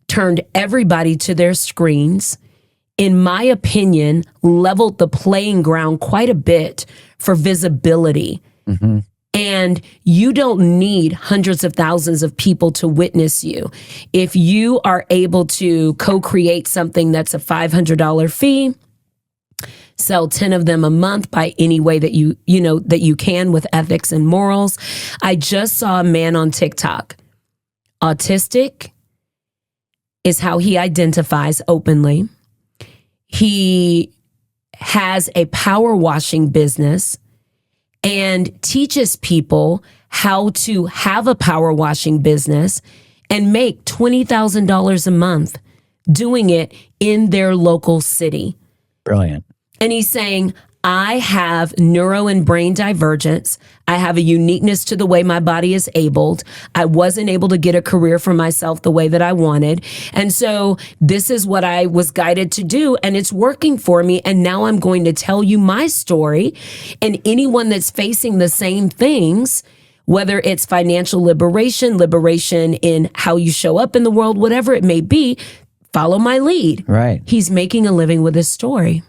turned everybody to their screens, in my opinion, leveled the playing ground quite a bit for visibility. And you don't need hundreds of thousands of people to witness you. If you are able to co-create something that's a $500 fee, sell 10 of them a month by any way that you can with ethics and morals. I just saw a man on TikTok. Autistic is how he identifies openly. He has a power washing business, and teaches people how to have a power washing business and make $20,000 a month doing it in their local city. Brilliant. And he's saying, I have neuro and brain divergence. I have a uniqueness to the way my body is abled. I wasn't able to get a career for myself the way that I wanted. And so this is what I was guided to do, and it's working for me. And now I'm going to tell you my story. And anyone that's facing the same things, whether it's financial liberation, liberation in how you show up in the world, whatever it may be, follow my lead. Right. He's making a living with his story.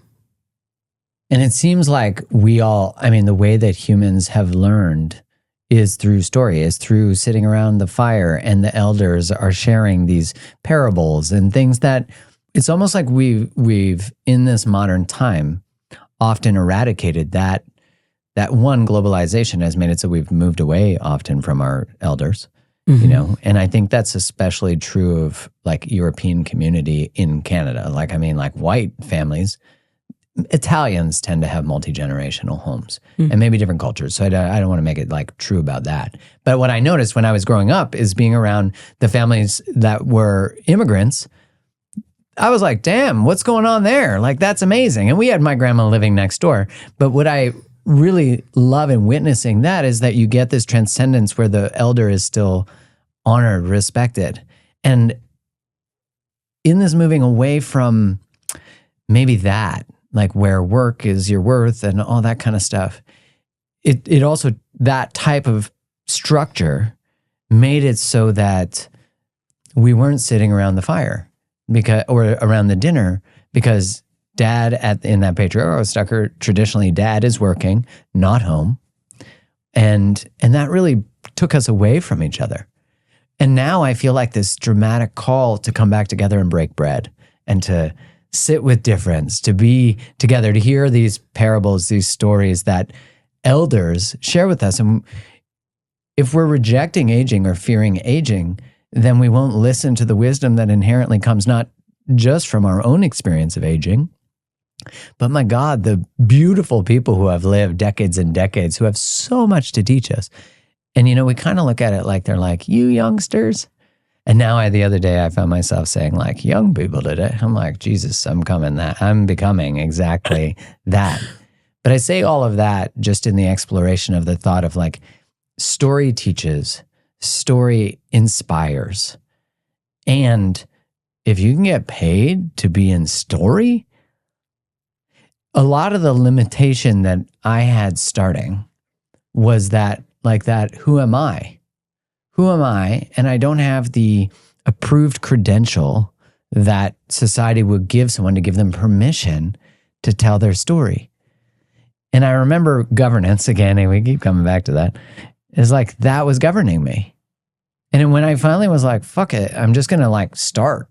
And it seems like the way that humans have learned is through story, is through sitting around the fire, and the elders are sharing these parables and things that it's almost like we've in this modern time often eradicated that one. Globalization has made it so we've moved away often from our elders, and I think that's especially true of like European community in Canada. Like white families, Italians tend to have multi-generational homes and maybe different cultures. So I don't want to make it like true about that. But what I noticed when I was growing up is being around the families that were immigrants, I was like, damn, what's going on there? Like, that's amazing. And we had my grandma living next door. But what I really love in witnessing that is that you get this transcendence where the elder is still honored, respected. And in this moving away from maybe that, like where work is your worth and all that kind of stuff, it also, that type of structure made it so that we weren't sitting around the fire or around the dinner because dad in that patriarchal structure, traditionally dad is working, not home. And that really took us away from each other. And now I feel like this dramatic call to come back together and break bread and to sit with difference, to be together, to hear these parables, these stories that elders share with us. And if we're rejecting aging or fearing aging, then we won't listen to the wisdom that inherently comes not just from our own experience of aging, but my God, the beautiful people who have lived decades and decades, who have so much to teach us. And, we kind of look at it like they're like, you youngsters. And now the other day I found myself saying like, young people today. I'm like, Jesus, I'm becoming exactly that. But I say all of that just in the exploration of the thought of like, story teaches, story inspires. And if you can get paid to be in story, a lot of the limitation that I had starting was that, who am I? Who am I? And I don't have the approved credential that society would give someone to give them permission to tell their story. And I remember governance, again, and we keep coming back to that, is like that was governing me. And then when I finally was like, fuck it, I'm just going to start.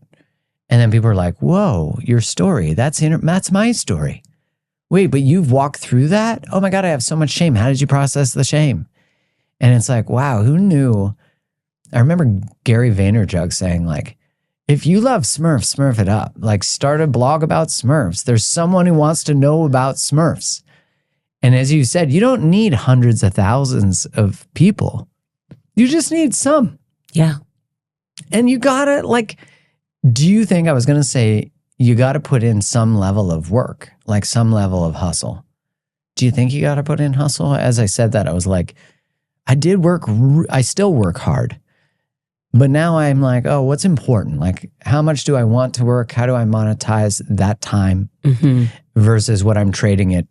And then people were like, whoa, your story, that's my story. Wait, but you've walked through that? Oh my God, I have so much shame. How did you process the shame? And it's like, wow, who knew? I remember Gary Vaynerchuk saying if you love Smurfs, Smurf it up. Start a blog about Smurfs. There's someone who wants to know about Smurfs. And as you said, you don't need hundreds of thousands of people. You just need some. Yeah. And you gotta do you think, I was going to say, you got to put in some level of work, some level of hustle. Do you think you got to put in hustle? As I said that, I was like, I still work hard. But now I'm like, oh, what's important? How much do I want to work? How do I monetize that time versus what I'm trading it?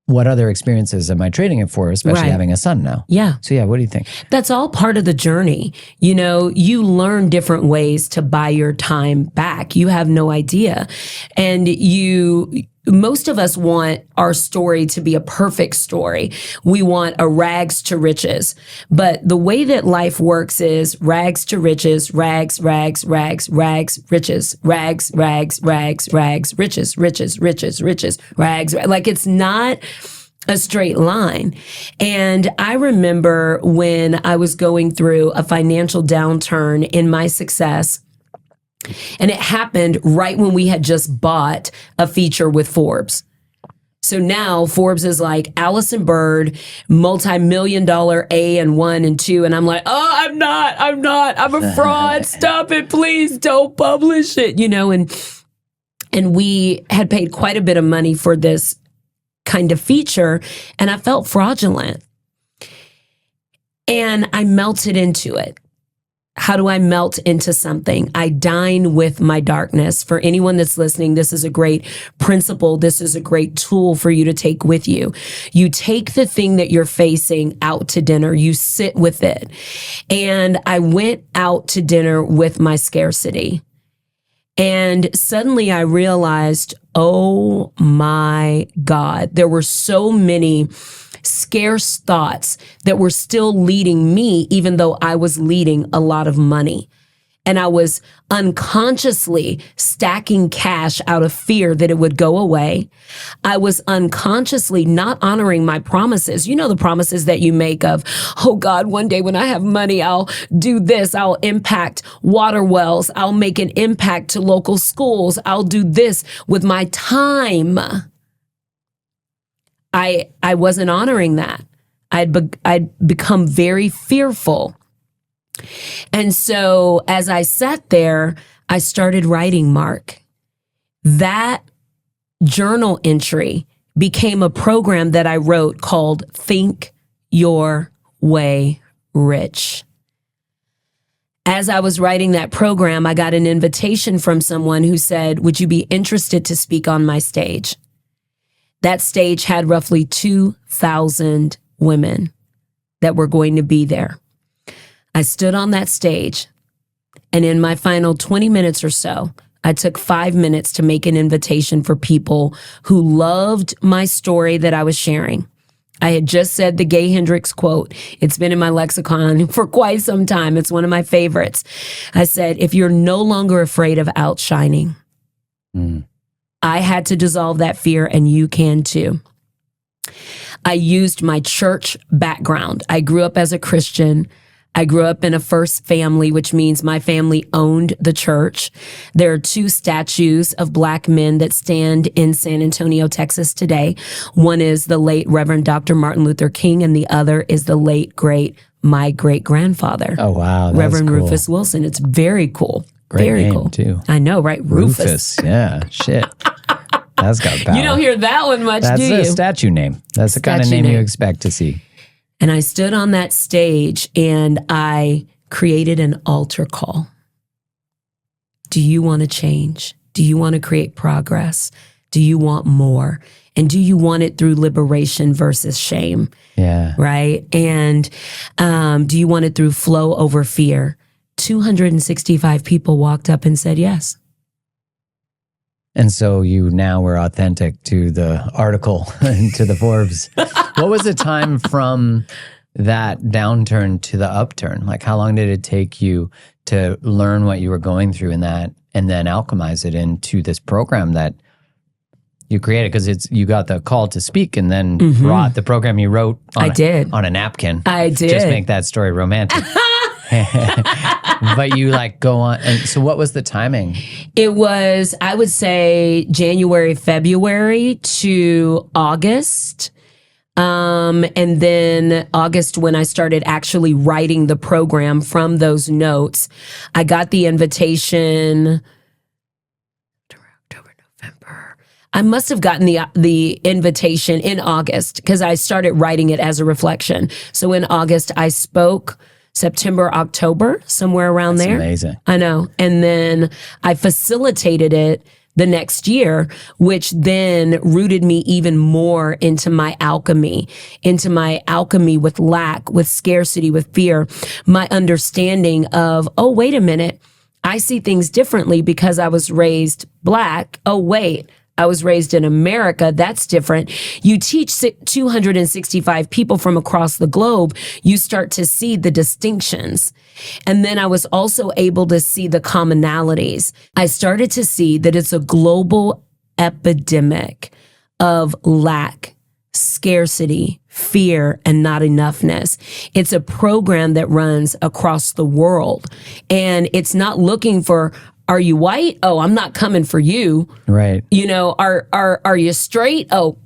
What other experiences am I trading it for, especially having a son now? Yeah. So what do you think? That's all part of the journey. You learn different ways to buy your time back. You have no idea. And most of us want our story to be a perfect story. We want a rags to riches. But the way that life works is rags to riches, rags, rags, rags, rags, riches, rags, rags, rags, rags, riches, riches, riches, riches, rags. It's not a straight line. And I remember when I was going through a financial downturn in my success, and it happened right when we had just bought a feature with Forbes. So now Forbes is like, Allyson Byrd, multi-million-dollar A and 1 and 2. And I'm like, oh, I'm not. I'm a fraud. Stop it. Please don't publish it. And we had paid quite a bit of money for this kind of feature, and I felt fraudulent. And I melted into it. How do I melt into something? I dine with my darkness. For anyone that's listening, this is a great principle. This is a great tool for you to take with you. You take the thing that you're facing out to dinner. You sit with it. And I went out to dinner with my scarcity. And suddenly I realized, oh my God, there were so many scarce thoughts that were still leading me, even though I was leading a lot of money. And I was unconsciously stacking cash out of fear that it would go away. I was unconsciously not honoring my promises. You know, the promises that you make of, oh God, one day when I have money, I'll do this. I'll impact water wells. I'll make an impact to local schools. I'll do this with my time. I wasn't honoring that. I'd become very fearful. And so as I sat there, I started writing, Mark. That journal entry became a program that I wrote called Think Your Way Rich. As I was writing that program, I got an invitation from someone who said, would you be interested to speak on my stage? That stage had roughly 2,000 women that were going to be there. I stood on that stage, and in my final 20 minutes or so, I took 5 minutes to make an invitation for people who loved my story that I was sharing. I had just said the Gay Hendricks quote. It's been in my lexicon for quite some time. It's one of my favorites. I said, if you're no longer afraid of outshining, I had to dissolve that fear, and you can too. I used my church background. I grew up as a Christian. I grew up in a first family, which means my family owned the church. There are 2 statues of Black men that stand in San Antonio, Texas today. One is the late Reverend Dr. Martin Luther King, and the other is the late, great, my great-grandfather. Oh, wow. Reverend cool. Rufus Wilson. It's very cool. Great very name, cool. too. I know, right? Rufus. Yeah, shit. That's got power. You don't hear that one much, That's do you? a statue name. That's the kind of Statue name you name. expect to see. And I stood on that stage and I created an altar call. Do you want to change? Do you want to create progress? Do you want more? And do you want it through liberation versus shame? Yeah. Right? And do you want it through flow over fear? 265 people walked up and said yes. And so you now were authentic to the article and to the Forbes. What was the time from that downturn to the upturn? Like, how long did it take you to learn what you were going through in that and then alchemize it into this program that you created? Because you got the call to speak and then brought the program you wrote on a napkin. I did. Just make that story romantic. But you go on. And so what was the timing? It was, I would say, January, February to August. And then August, when I started actually writing the program from those notes, I got the invitation. October, November. I must have gotten the invitation in August because I started writing it as a reflection. So in August, I spoke. September, October, somewhere around there. That's amazing. I know. And then I facilitated it the next year, which then rooted me even more into my alchemy with lack, with scarcity, with fear, my understanding of, oh, wait a minute, I see things differently because I was raised Black. Oh, wait. I was raised in America. That's different. You teach 265 people from across the globe. You start to see the distinctions. And then I was also able to see the commonalities. I started to see that it's a global epidemic of lack, scarcity, fear, and not enoughness. It's a program that runs across the world. And it's not looking for, are you white? Oh, I'm not coming for you. Right. You know, are you straight? Oh,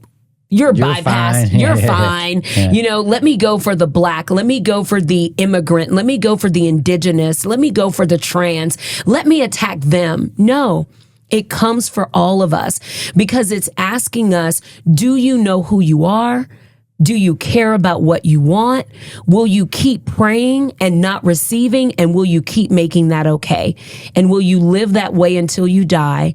You're fine. bypassed. You're fine. Yeah. Let me go for the Black. Let me go for the immigrant. Let me go for the indigenous. Let me go for the trans. Let me attack them. No, it comes for all of us because it's asking us, do you know who you are? Do you care about what you want? Will you keep praying and not receiving? And will you keep making that okay? And will you live that way until you die?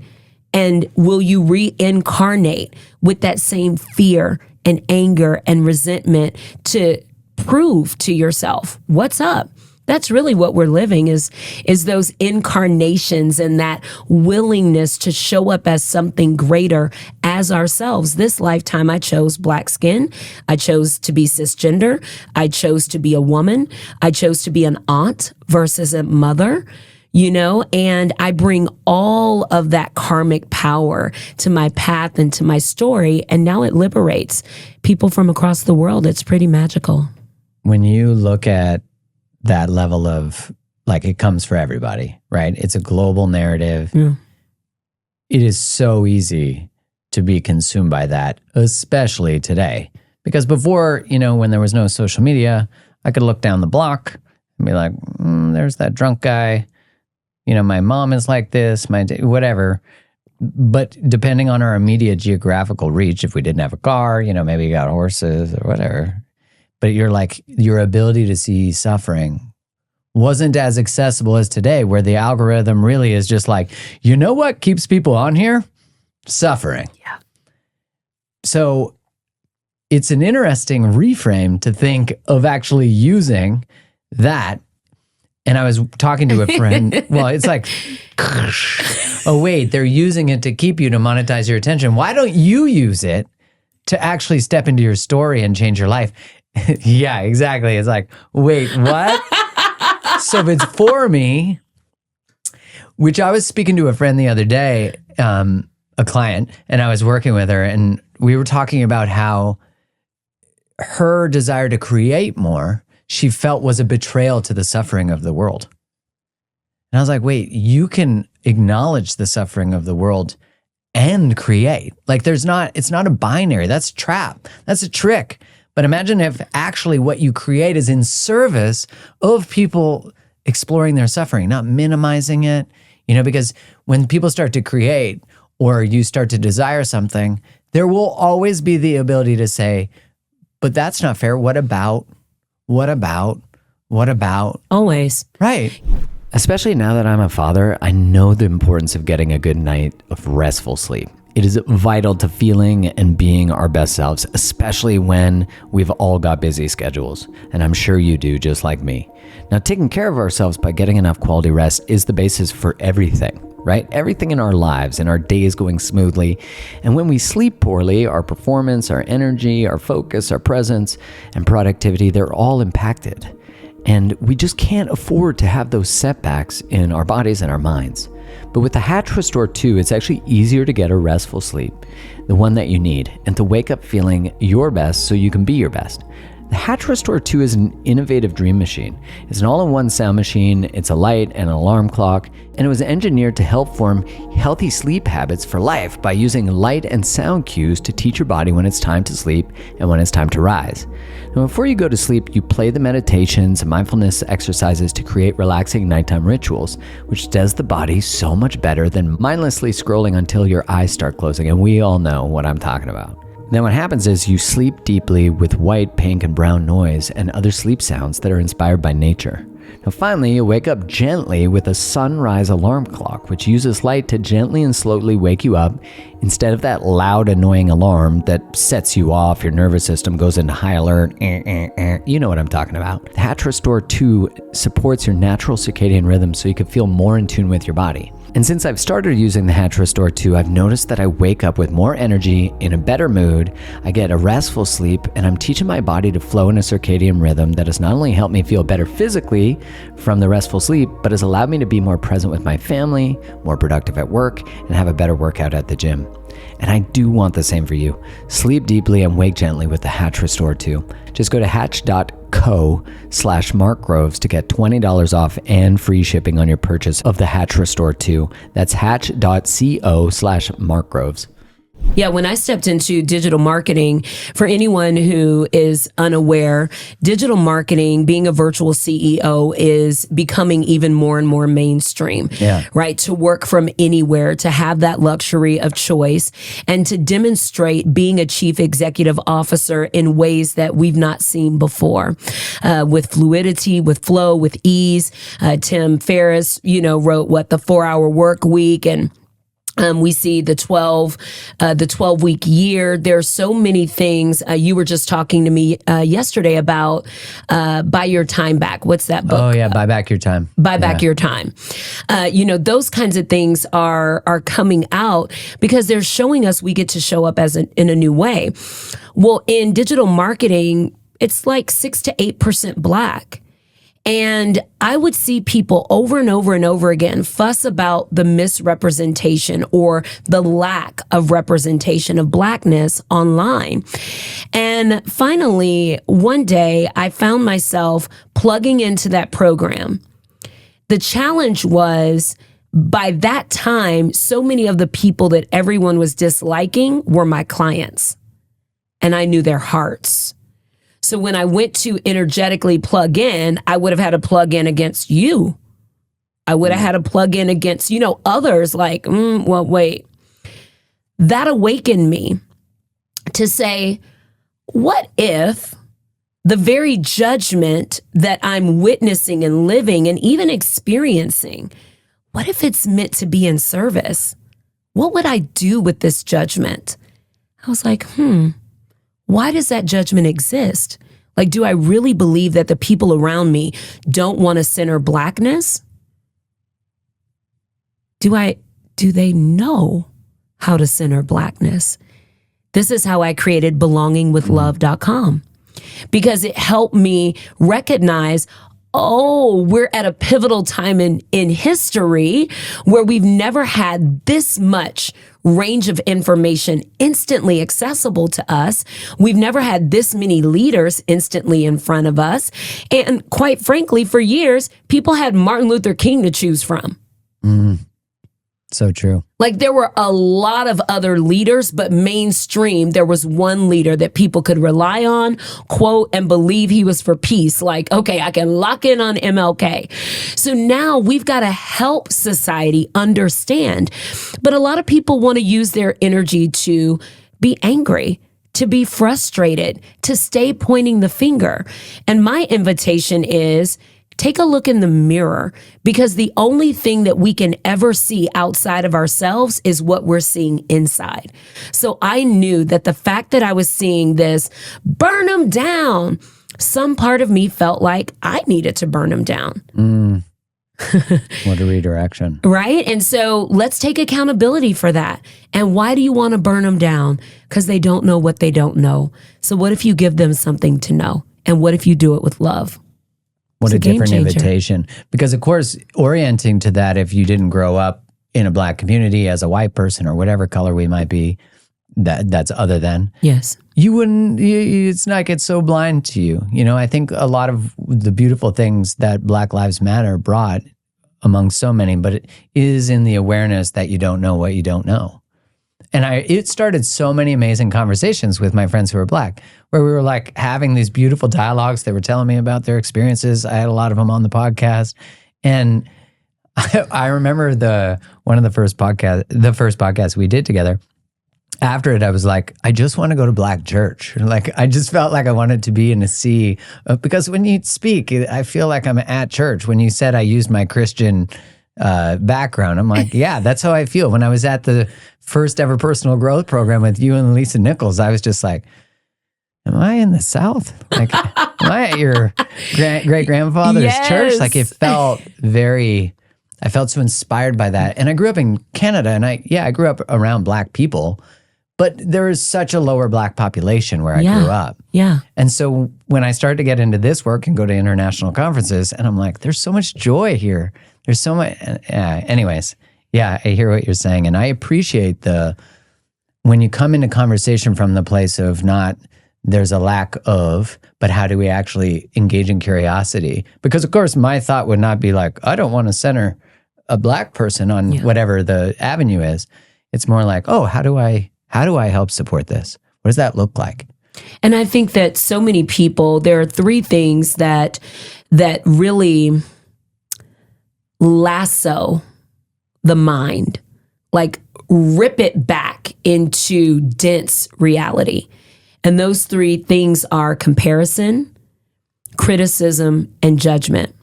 And will you reincarnate with that same fear and anger and resentment to prove to yourself what's up? That's really what we're living is those incarnations and that willingness to show up as something greater as ourselves. This lifetime, I chose Black skin. I chose to be cisgender. I chose to be a woman. I chose to be an aunt versus a mother. And I bring all of that karmic power to my path and to my story. And now it liberates people from across the world. It's pretty magical. When you look at that level of, like, it comes for everybody, right? It's a global narrative. Yeah. It is so easy to be consumed by that, especially today. Because before, when there was no social media, I could look down the block and be like, there's that drunk guy. My mom is like this, whatever. But depending on our immediate geographical reach, if we didn't have a car, maybe you got horses or whatever. But your ability to see suffering wasn't as accessible as today, where the algorithm really is just like, what keeps people on here? Suffering. Yeah. So it's an interesting reframe to think of actually using that. And I was talking to a friend. Well, it's like, oh, wait, they're using it to keep you to monetize your attention. Why don't you use it to actually step into your story and change your life? Yeah, exactly. It's like, wait, what? So if it's for me, which I was speaking to a friend the other day, a client, and I was working with her, and we were talking about how her desire to create more, she felt was a betrayal to the suffering of the world. And I was like, wait, you can acknowledge the suffering of the world and create. Like it's not a binary. That's a trap. That's a trick. But imagine if actually what you create is in service of people exploring their suffering, not minimizing it, because when people start to create or you start to desire something, there will always be the ability to say, but that's not fair. What about? Always. Right. Especially now that I'm a father, I know the importance of getting a good night of restful sleep. It is vital to feeling and being our best selves, especially when we've all got busy schedules. And I'm sure you do, just like me. Now, taking care of ourselves by getting enough quality rest is the basis for everything, right? Everything in our lives and our days going smoothly. And when we sleep poorly, our performance, our energy, our focus, our presence, and productivity, they're all impacted. And we just can't afford to have those setbacks in our bodies and our minds. But with the Hatch Restore 2, it's actually easier to get a restful sleep, the one that you need, and to wake up feeling your best so you can be your best. The Hatch Restore 2 is an innovative dream machine. It's an all-in-one sound machine, it's a light and an alarm clock, and it was engineered to help form healthy sleep habits for life by using light and sound cues to teach your body when it's time to sleep and when it's time to rise. Now, before you go to sleep, you play the meditations and mindfulness exercises to create relaxing nighttime rituals, which does the body so much better than mindlessly scrolling until your eyes start closing, and we all know what I'm talking about. Then what happens is you sleep deeply with white, pink, and brown noise and other sleep sounds that are inspired by nature. Now finally, you wake up gently with a sunrise alarm clock, which uses light to gently and slowly wake you up instead of that loud, annoying alarm that sets you off, your nervous system goes into high alert. You know what I'm talking about. The Hatch Restore 2 supports your natural circadian rhythm so you can feel more in tune with your body. And since I've started using the Hatch Restore 2, I've noticed that I wake up with more energy, in a better mood, I get a restful sleep, and I'm teaching my body to flow in a circadian rhythm that has not only helped me feel better physically from the restful sleep, but has allowed me to be more present with my family, more productive at work, and have a better workout at the gym. And I do want the same for you. Sleep deeply and wake gently with the Hatch Restore 2. Just go to hatch.co/markgroves to get $20 off and free shipping on your purchase of the Hatch Restore 2. That's hatch.co/markgroves. Yeah, when I stepped into digital marketing, for anyone who is unaware, digital marketing, being a virtual CEO, is becoming even more and more mainstream, right? To work from anywhere, to have that luxury of choice, and to demonstrate being a chief executive officer in ways that we've not seen before, with fluidity, with flow, with ease. Tim Ferriss, wrote the 4-Hour Work Week, and we see the 12-week year. There's so many things. You were just talking to me yesterday about Buy Your Time Back. What's that book? Oh yeah, Buy Back Your Time. Buy Back Your Time. Those kinds of things are coming out because they're showing us we get to show up in a new way. Well, in digital marketing, it's like 6 to 8% Black. And I would see people over and over and over again fuss about the misrepresentation or the lack of representation of Blackness online. And finally, one day I found myself plugging into that program. The challenge was, by that time, so many of the people that everyone was disliking were my clients, and I knew their hearts. So when I went to energetically plug in, I would have had to plug in against you. I would have had to plug in against, others like, wait. That awakened me to say, what if the very judgment that I'm witnessing and living and even experiencing, what if it's meant to be in service? What would I do with this judgment? I was like, why does that judgment exist? Like, do I really believe that the people around me don't want to center Blackness? Do they know how to center Blackness? This is how I created belongingwithlove.com, because it helped me recognize, we're at a pivotal time in history where we've never had this much range of information instantly accessible to us. We've never had this many leaders instantly in front of us. And quite frankly, for years, people had Martin Luther King to choose from. So true. Like, there were a lot of other leaders, but mainstream, there was one leader that people could rely on, quote, and believe he was for peace. Like, okay, I can lock in on MLK. So now we've got to help society understand. But a lot of people want to use their energy to be angry, to be frustrated, to stay pointing the finger. And my invitation is, take a look in the mirror, because the only thing that we can ever see outside of ourselves is what we're seeing inside. So I knew that the fact that I was seeing this, burn them down, some part of me felt like I needed to burn them down. What a redirection. Right? And so let's take accountability for that. And why do you want to burn them down? Because they don't know what they don't know. So what if you give them something to know? And what if you do it with love? What a different invitation. Because, of course, orienting to that, if you didn't grow up in a Black community as a white person or whatever color we might be, that's other than. Yes. You wouldn't, it's not get so blind to you. I think a lot of the beautiful things that Black Lives Matter brought, among so many, but it is in the awareness that you don't know what you don't know. And it started so many amazing conversations with my friends who are Black, where we were like having these beautiful dialogues. They were telling me about their experiences. I had a lot of them on the podcast. And I remember the first podcast we did together. After it, I was like, I just want to go to Black church. Like, I just felt like I wanted to be in a sea. Because when you speak, I feel like I'm at church. When you said I used my Christian background, I'm like, yeah, that's how I feel. When I was at the first ever personal growth program with you and Lisa Nichols, I was just like, am I in the South? Like, am I at your great grandfather's church? Like, it felt I felt so inspired by that. And I grew up in Canada, and I grew up around Black people, but there is such a lower Black population where I grew up. Yeah. And so when I started to get into this work and go to international conferences, and I'm like, there's so much joy here. There's so much. Anyways, yeah, I hear what you're saying. And I appreciate when you come into conversation from the place of not, there's a lack of, but how do we actually engage in curiosity? Because, of course, my thought would not be like, I don't want to center a Black person on whatever the avenue is. It's more like, how do I How do I help support this? What does that look like? And I think that so many people, there are three things that really lasso the mind, like rip it back into dense reality. And those three things are comparison, criticism, and judgment.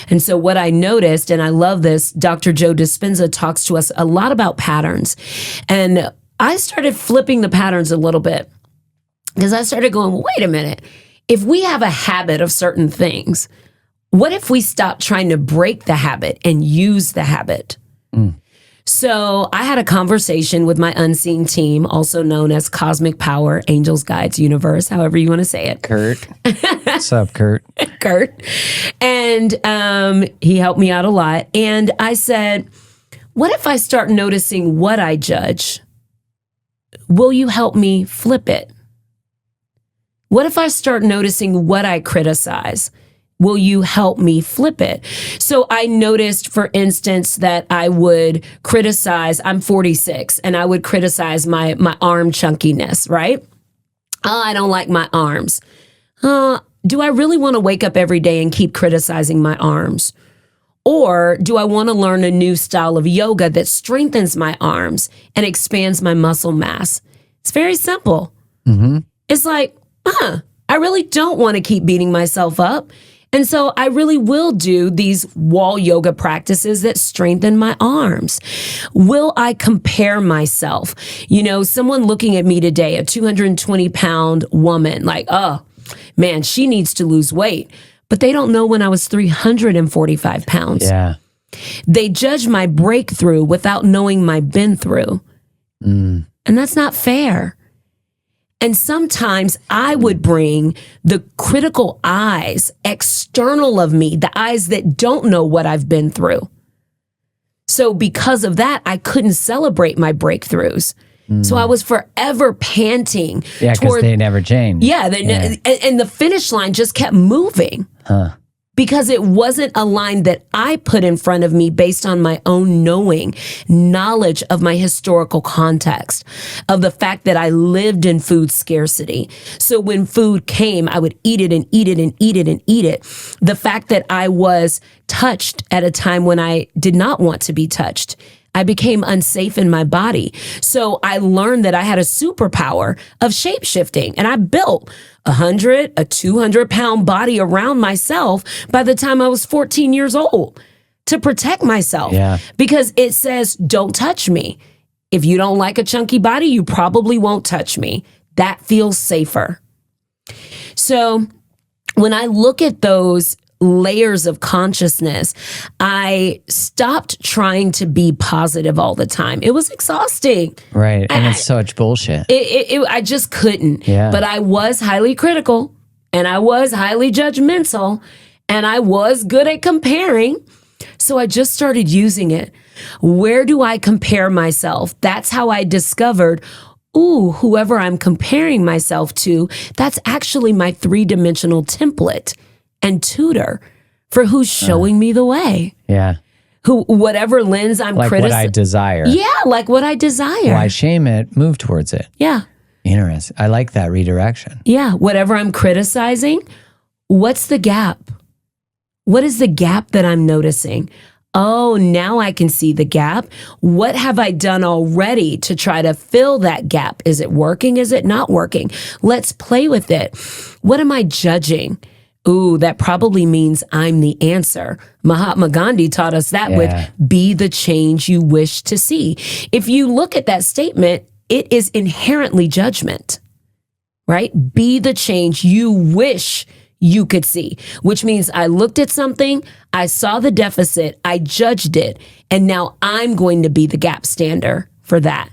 And so what I noticed, and I love this, Dr. Joe Dispenza talks to us a lot about patterns. And I started flipping the patterns a little bit because I started going, well, wait a minute. If we have a habit of certain things, what if we stop trying to break the habit and use the habit? So I had a conversation with my unseen team, also known as Cosmic Power, Angels, Guides, Universe, however you want to say it. Kurt. What's up, Kurt? Kurt. And he helped me out a lot. And I said, what if I start noticing what I judge? Will you help me flip it? What if I start noticing what I criticize? Will you help me flip it? So I noticed, for instance, that I would criticize, I'm 46, and I would criticize my arm chunkiness, right? Oh, I don't like my arms. Do I really want to wake up every day and keep criticizing my arms? Or do I want to learn a new style of yoga that strengthens my arms and expands my muscle mass? It's very simple. Mm-hmm. It's like, I really don't want to keep beating myself up. And so I really will do these wall yoga practices that strengthen my arms. Will I compare myself? You know, someone looking at me today, a 220-pound woman, like, oh, man, she needs to lose weight. But they don't know when I was 345 pounds. Yeah. They judge my breakthrough without knowing my been through. And that's not fair. And sometimes I would bring the critical eyes external of me, the eyes that don't know what I've been through. So because of that, I couldn't celebrate my breakthroughs. So I was forever panting. Yeah, because they never changed. Yeah, and the finish line just kept moving. Because it wasn't a line that I put in front of me based on my own knowledge of my historical context, of the fact that I lived in food scarcity. So when food came, I would eat it and eat it and eat it and eat it. The fact that I was touched at a time when I did not want to be touched. I became unsafe in my body. So I learned that I had a superpower of shape shifting, and I built a 200-pound body around myself by the time I was 14 years old to protect myself. Yeah. Because it says, don't touch me. If you don't like a chunky body, you probably won't touch me. That feels safer. So when I look at those layers of consciousness, I stopped trying to be positive all the time. It was exhausting. Right. And it's such bullshit. I just couldn't. Yeah. But I was highly critical, and I was highly judgmental, and I was good at comparing. So I just started using it. Where do I compare myself? That's how I discovered, whoever I'm comparing myself to, that's actually my 3-dimensional template and tutor for who's showing me the way. Yeah. Whatever lens I'm like criticizing. What I desire. Yeah, like what I desire. Why shame it? Move towards it. Yeah. Interesting. I like that redirection. Yeah. Whatever I'm criticizing, what's the gap? What is the gap that I'm noticing? Oh, now I can see the gap. What have I done already to try to fill that gap? Is it working? Is it not working? Let's play with it. What am I judging? That probably means I'm the answer. Mahatma Gandhi taught us that with be the change you wish to see. If you look at that statement, it is inherently judgment, right? Be the change you wish you could see, which means I looked at something, I saw the deficit, I judged it, and now I'm going to be the gap stander for that.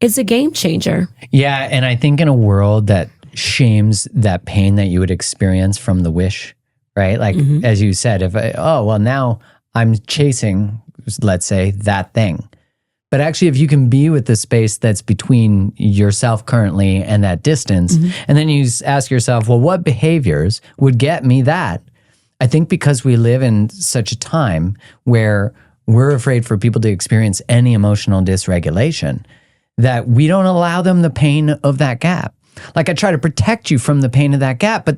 It's a game changer. Yeah, and I think in a world that shames that pain that you would experience from the wish, right? Like, as you said, now I'm chasing, let's say, that thing. But actually, if you can be with the space that's between yourself currently and that distance, and then you ask yourself, well, what behaviors would get me that? I think because we live in such a time where we're afraid for people to experience any emotional dysregulation, that we don't allow them the pain of that gap. Like I try to protect you from the pain of that gap, but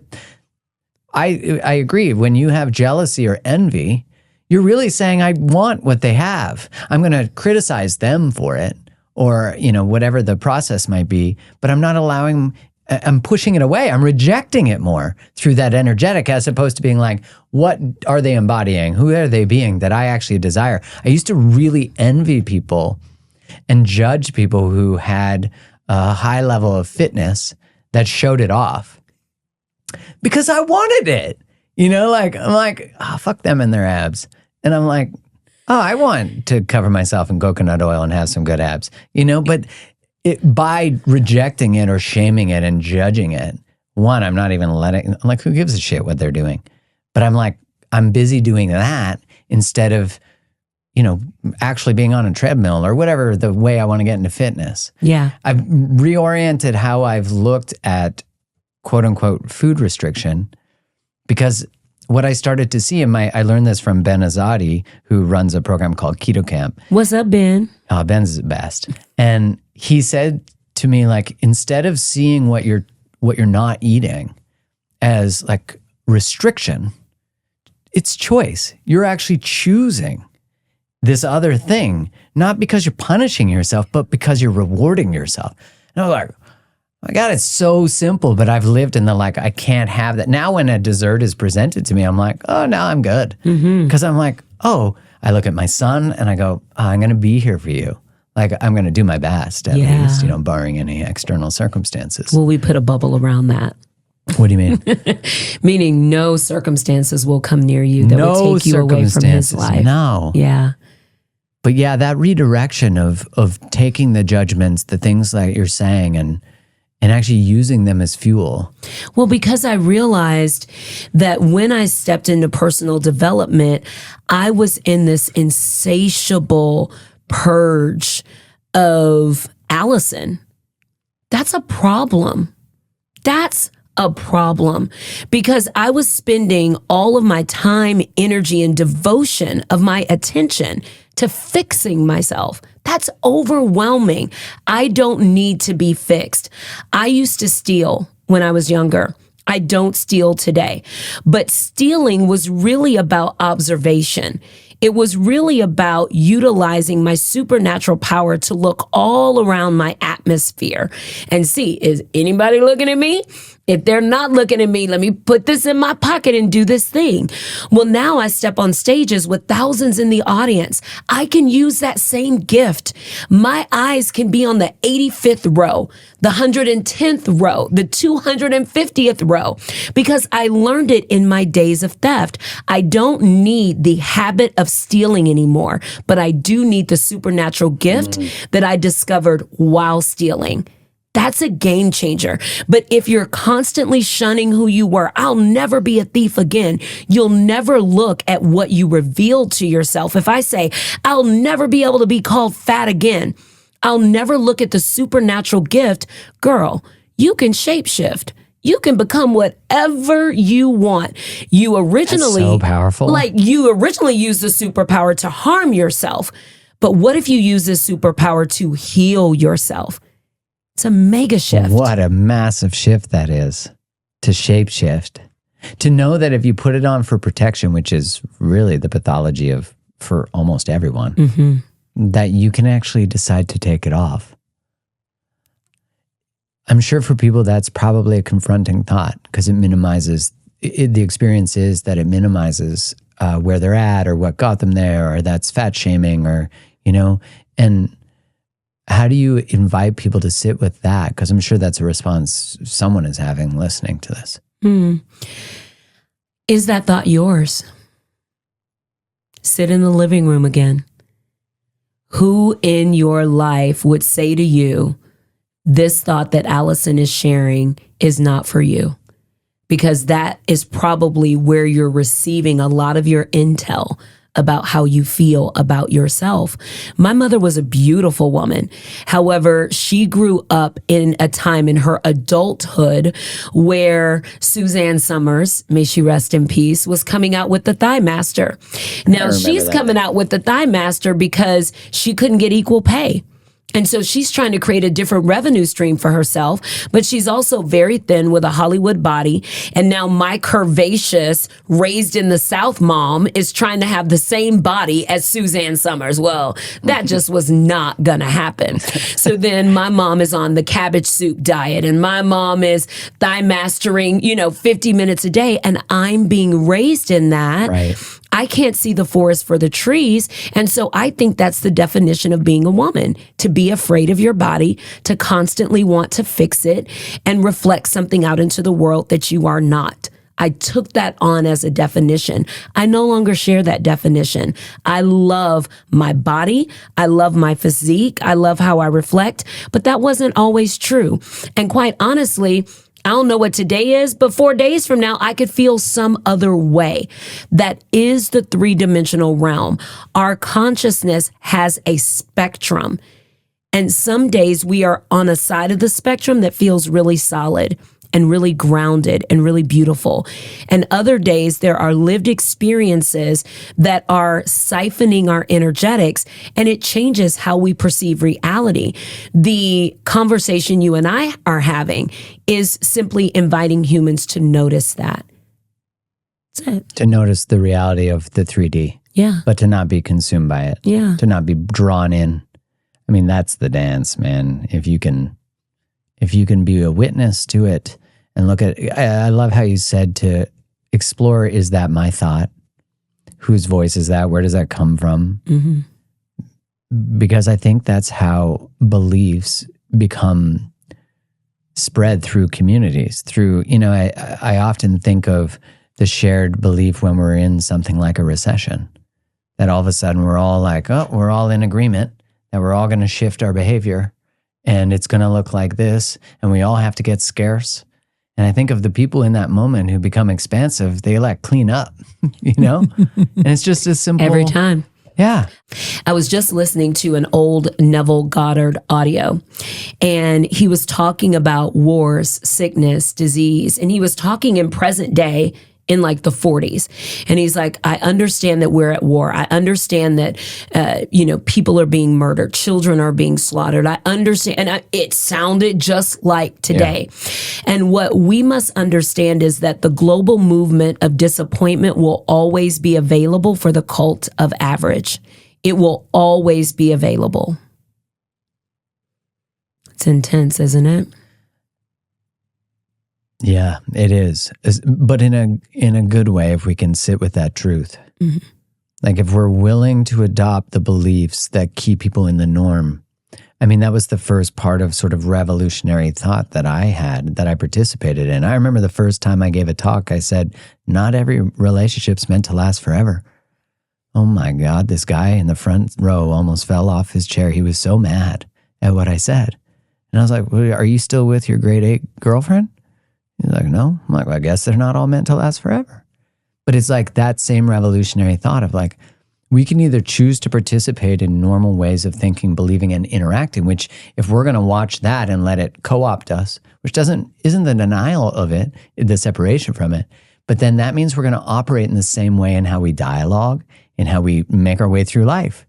I agree. When you have jealousy or envy, you're really saying, I want what they have. I'm going to criticize them for it, or, whatever the process might be, but I'm not allowing, I'm pushing it away. I'm rejecting it more through that energetic, as opposed to being like, what are they embodying? Who are they being that I actually desire? I used to really envy people and judge people who had a high level of fitness that showed it off because I wanted it. I'm like, oh, fuck them and their abs. And I'm like, oh, I want to cover myself in coconut oil and have some good abs, but by rejecting it or shaming it and judging it, one, I'm not even who gives a shit what they're doing? But I'm like, I'm busy doing that instead of, actually being on a treadmill or whatever the way I want to get into fitness. Yeah. I've reoriented how I've looked at quote unquote food restriction, because what I started to see I learned this from Ben Azadi, who runs a program called Keto Camp. What's up, Ben? Oh, Ben's the best. And he said to me, like, instead of seeing what you're not eating as like restriction, it's choice. You're actually choosing this other thing, not because you're punishing yourself, but because you're rewarding yourself. And I was like, my God, it's so simple, but I've lived in the I can't have that. Now when a dessert is presented to me, I'm like, oh, no, I'm good. Because I'm like, I look at my son and I go, I'm going to be here for you. Like, I'm going to do my best, at least, barring any external circumstances. Will we put a bubble around that? What do you mean? Meaning no circumstances will come near you that will take you away from his life. No. Yeah. But yeah, that redirection of taking the judgments, the things that you're saying, and actually using them as fuel. Well, because I realized that when I stepped into personal development, I was in this insatiable purge of Allyson. That's a problem. That's a problem, because I was spending all of my time, energy, and devotion of my attention to fixing myself. That's overwhelming. I don't need to be fixed. I used to steal when I was younger. I don't steal today. But stealing was really about observation. It was really about utilizing my supernatural power to look all around my atmosphere and see, is anybody looking at me? If they're not looking at me, let me put this in my pocket and do this thing. Well, now I step on stages with thousands in the audience. I can use that same gift. My eyes can be on the 85th row, the 110th row, the 250th row, because I learned it in my days of theft. I don't need the habit of stealing anymore, but I do need the supernatural gift that I discovered while stealing. That's a game changer. But if you're constantly shunning who you were, I'll never be a thief again. You'll never look at what you revealed to yourself. If I say, I'll never be able to be called fat again, I'll never look at the supernatural gift. Girl, you can shapeshift. You can become whatever you want. You originally, that's so powerful. You originally used the superpower to harm yourself. But what if you use this superpower to heal yourself? It's a mega shift. What a massive shift that is, to shapeshift. To know that if you put it on for protection, which is really the pathology for almost everyone, that you can actually decide to take it off. I'm sure for people that's probably a confronting thought, because it minimizes, the experience is that it minimizes where they're at or what got them there, or that's fat shaming, or, and how do you invite people to sit with that? Because I'm sure that's a response someone is having listening to this. Is that thought yours? Sit in the living room again. Who in your life would say to you, this thought that Allyson is sharing is not for you? Because that is probably where you're receiving a lot of your intel about how you feel about yourself. My mother was a beautiful woman. However, she grew up in a time in her adulthood where Suzanne Summers, may she rest in peace, was coming out with the Thigh Master. Now she's coming out with the Thigh Master because she couldn't get equal pay. And so she's trying to create a different revenue stream for herself, but she's also very thin with a Hollywood body. And now my curvaceous, raised in the South mom is trying to have the same body as Suzanne Summers. Well, that just was not going to happen. So then my mom is on the cabbage soup diet, and my mom is thigh mastering, 50 minutes a day. And I'm being raised in that. Right. I can't see the forest for the trees. And so I think that's the definition of being a woman, to be afraid of your body, to constantly want to fix it and reflect something out into the world that you are not. I took that on as a definition. I no longer share that definition. I love my body. I love my physique. I love how I reflect, but that wasn't always true. And quite honestly, I don't know what today is, but 4 days from now, I could feel some other way. That is the three-dimensional realm. Our consciousness has a spectrum. And some days we are on a side of the spectrum that feels really solid and really grounded and really beautiful. And other days there are lived experiences that are siphoning our energetics, and it changes how we perceive reality. The conversation you and I are having is simply inviting humans to notice that. That's it. To notice the reality of the 3D. Yeah. But to not be consumed by it. Yeah. To not be drawn in. I mean, that's the dance, man. If you can be a witness to it and look at, I love how you said to explore, is that my thought? Whose voice is that? Where does that come from? Mm-hmm. Because I think that's how beliefs become spread through communities. Through, I often think of the shared belief when we're in something like a recession, that all of a sudden we're all like, oh, we're all in agreement that we're all going to shift our behavior. And it's going to look like this, and we all have to get scarce. And I think of the people in that moment who become expansive, they clean up, And it's just as simple. Every time. Yeah. I was just listening to an old Neville Goddard audio, and he was talking about wars, sickness, disease, and he was talking in present day in the 40s. And he's like, I understand that we're at war. I understand that, people are being murdered. Children are being slaughtered. I understand. And it sounded just like today. Yeah. And what we must understand is that the global movement of disappointment will always be available for the cult of average. It will always be available. It's intense, isn't it? Yeah, it is. But in a good way, if we can sit with that truth. Mm-hmm. If we're willing to adopt the beliefs that keep people in the norm. I mean, that was the first part of sort of revolutionary thought that I had, that I participated in. I remember the first time I gave a talk, I said, not every relationship's meant to last forever. Oh my God, this guy in the front row almost fell off his chair. He was so mad at what I said. And I was like, well, are you still with your grade 8 girlfriend? He's like, no. I'm like, well, I guess they're not all meant to last forever. But it's that same revolutionary thought of we can either choose to participate in normal ways of thinking, believing, and interacting, which if we're going to watch that and let it co-opt us, which isn't the denial of it, the separation from it, but then that means we're going to operate in the same way in how we dialogue, in how we make our way through life.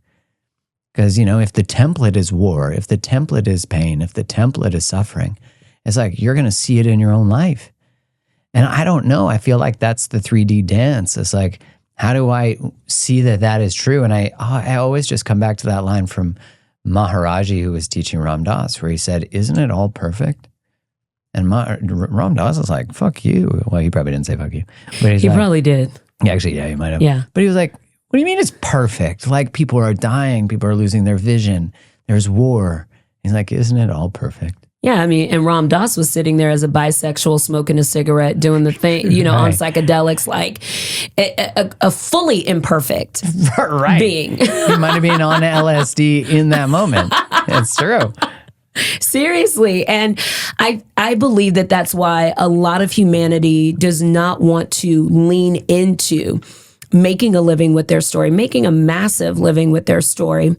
Because, if the template is war, if the template is pain, if the template is suffering, it's you're going to see it in your own life. And I don't know. I feel like that's the 3D dance. It's how do I see that is true? And I always just come back to that line from Maharaji, who was teaching Ram Dass, where he said, isn't it all perfect? And Ram Dass was like, fuck you. Well, he probably didn't say fuck you. But he probably did. Yeah, actually, yeah, he might have. Yeah. But he was like, what do you mean it's perfect? People are dying. People are losing their vision. There's war. He's like, isn't it all perfect? Yeah, I mean, and Ram Dass was sitting there as a bisexual, smoking a cigarette, doing the thing, right. On psychedelics, a fully imperfect being. He might have been on LSD in that moment. It's true. Seriously. And I believe that that's why a lot of humanity does not want to lean into making a living with their story, making a massive living with their story.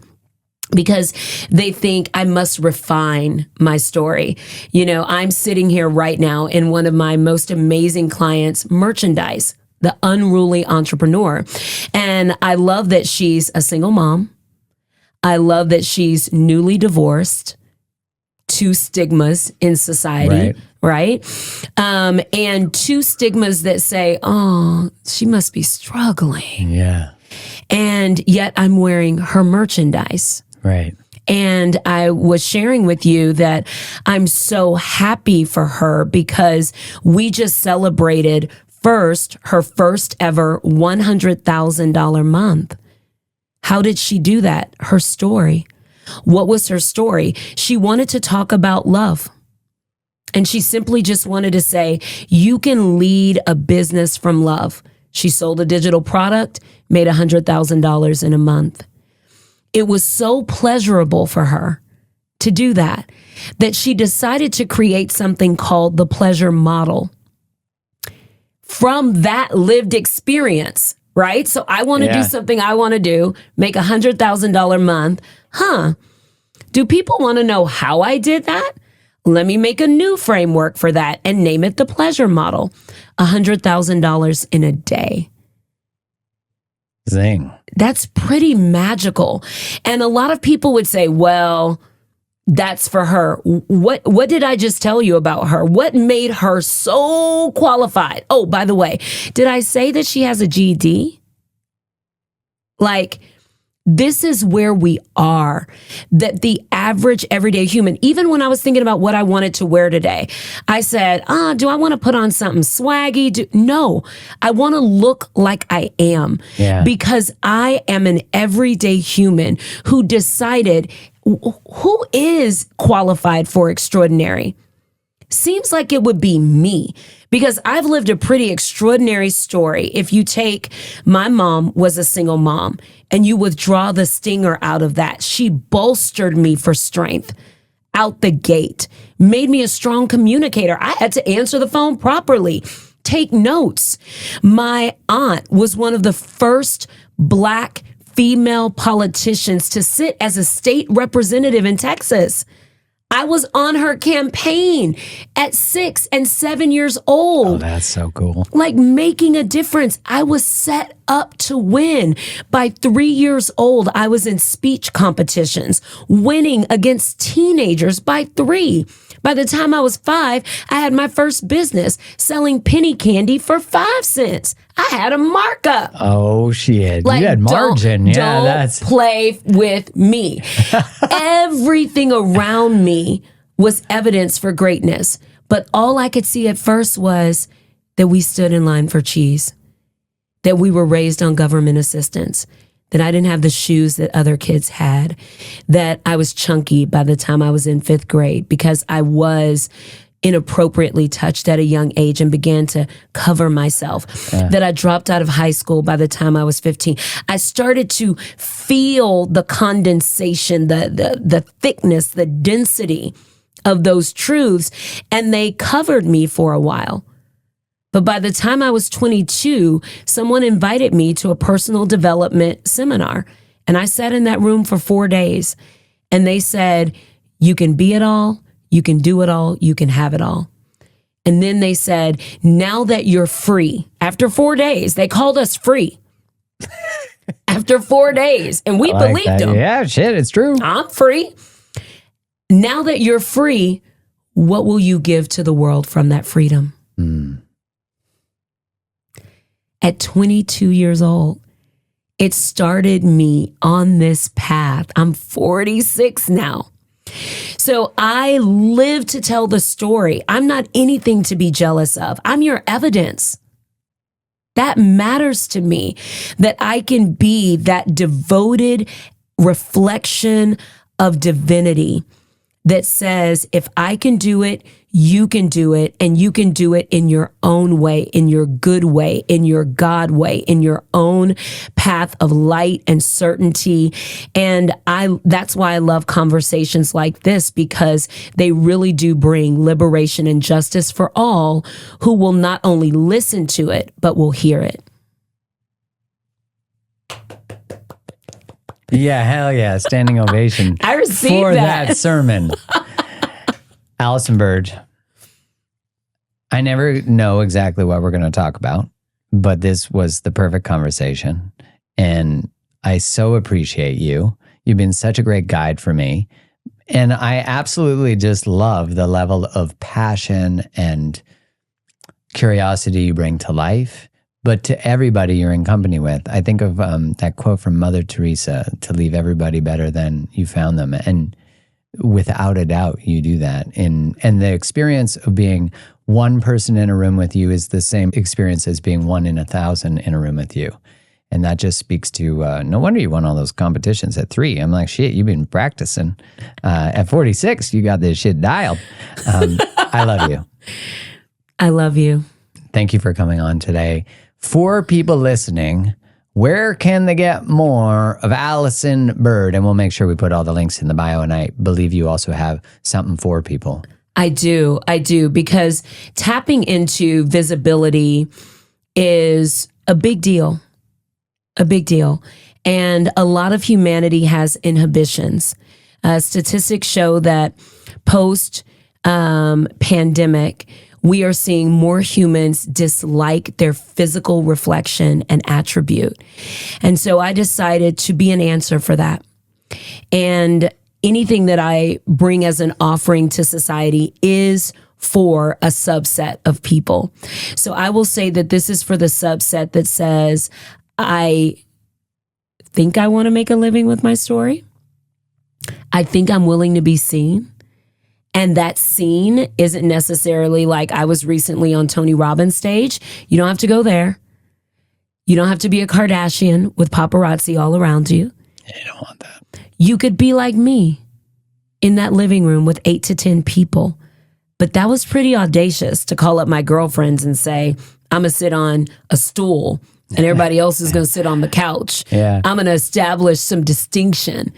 Because they think I must refine my story. I'm sitting here right now in one of my most amazing clients' merchandise, the Unruly Entrepreneur. And I love that she's a single mom. I love that she's newly divorced. 2 stigmas in society, right? And 2 stigmas that say, oh, she must be struggling. Yeah. And yet I'm wearing her merchandise. Right. And I was sharing with you that I'm so happy for her because we just celebrated her first ever $100,000 month. How did she do that? Her story. What was her story? She wanted to talk about love. And she simply just wanted to say, you can lead a business from love. She sold a digital product, made $100,000 in a month. It was so pleasurable for her to do that she decided to create something called the pleasure model. From that lived experience, right? So I want to do something I want to do, make $100,000 a month. Do people want to know how I did that? Let me make a new framework for that and name it the pleasure model. $100,000 in a day. Zing. That's pretty magical. And a lot of people would say, well, that's for her. What did I just tell you about her? What made her so qualified? Oh, by the way, did I say that she has a GED? Like, this is where we are, that the average everyday human, even when I was thinking about what I wanted to wear today, I said, do I want to put on something swaggy? No, I want to look like I am because I am an everyday human who decided who is qualified for extraordinary. Seems like it would be me because I've lived a pretty extraordinary story. If you take my mom was a single mom and you withdraw the stinger out of that, she bolstered me for strength out the gate, made me a strong communicator. I had to answer the phone properly, take notes. My aunt was one of the first Black female politicians to sit as a state representative in Texas. I was on her campaign at 6 and 7 years old. Oh, that's so cool. Like making a difference. I was set up to win. By 3 years old, I was in speech competitions, winning against teenagers by 3. By the time I was 5, I had my first business selling penny candy for 5 cents. I had a markup. Oh, shit. Like, you had margin. Don't play with me. Everything around me was evidence for greatness. But all I could see at first was that we stood in line for cheese, that we were raised on government assistance, that I didn't have the shoes that other kids had, that I was chunky by the time I was in 5th grade because I was inappropriately touched at a young age and began to cover myself, that I dropped out of high school by the time I was 15. I started to feel the condensation, the thickness, the density of those truths, and they covered me for a while. But by the time I was 22, someone invited me to a personal development seminar, and I sat in that room for 4 days, and they said, you can be it all, you can do it all, you can have it all. And then they said, now that you're free, after 4 days, they called us free. After 4 days, and we believed them. Yeah, shit, it's true. I'm free. Now that you're free, what will you give to the world from that freedom? At 22 years old, it started me on this path. I'm 46 now. So I live to tell the story. I'm not anything to be jealous of. I'm your evidence. That matters to me, that I can be that devoted reflection of divinity that says, if I can do it, you can do it, and you can do it in your own way, in your good way, in your God way, in your own path of light and certainty. And that's why I love conversations like this, because they really do bring liberation and justice for all who will not only listen to it, but will hear it. Yeah, hell yeah. Standing ovation. I received for that sermon. Allyson Byrd. I never know exactly what we're going to talk about, but this was the perfect conversation. And I so appreciate you. You've been such a great guide for me. And I absolutely just love the level of passion and curiosity you bring to life, but to everybody you're in company with. I think of that quote from Mother Teresa, to leave everybody better than you found them. And without a doubt, you do that. And the experience of being one person in a room with you is the same experience as being 1 in 1,000 in a room with you. And that just speaks to, no wonder you won all those competitions at 3. I'm like, shit, you've been practicing. At 46, you got this shit dialed. I love you. I love you. Thank you for coming on today. For people listening, where can they get more of Allyson Byrd? And we'll make sure we put all the links in the bio. And I believe you also have something for people. I do, because tapping into visibility is a big deal. And a lot of humanity has inhibitions. Statistics show that post-pandemic, we are seeing more humans dislike their physical reflection and attribute. And so I decided to be an answer for that. And anything that I bring as an offering to society is for a subset of people. So I will say that this is for the subset that says, I think I want to make a living with my story. I think I'm willing to be seen. And that scene isn't necessarily like I was recently on Tony Robbins' stage. You don't have to go there. You don't have to be a Kardashian with paparazzi all around you. Yeah, you don't want that. You could be like me in that living room with 8 to 10 people. But that was pretty audacious to call up my girlfriends and say, I'm going to sit on a stool and everybody else is going to sit on the couch. Yeah. I'm going to establish some distinction.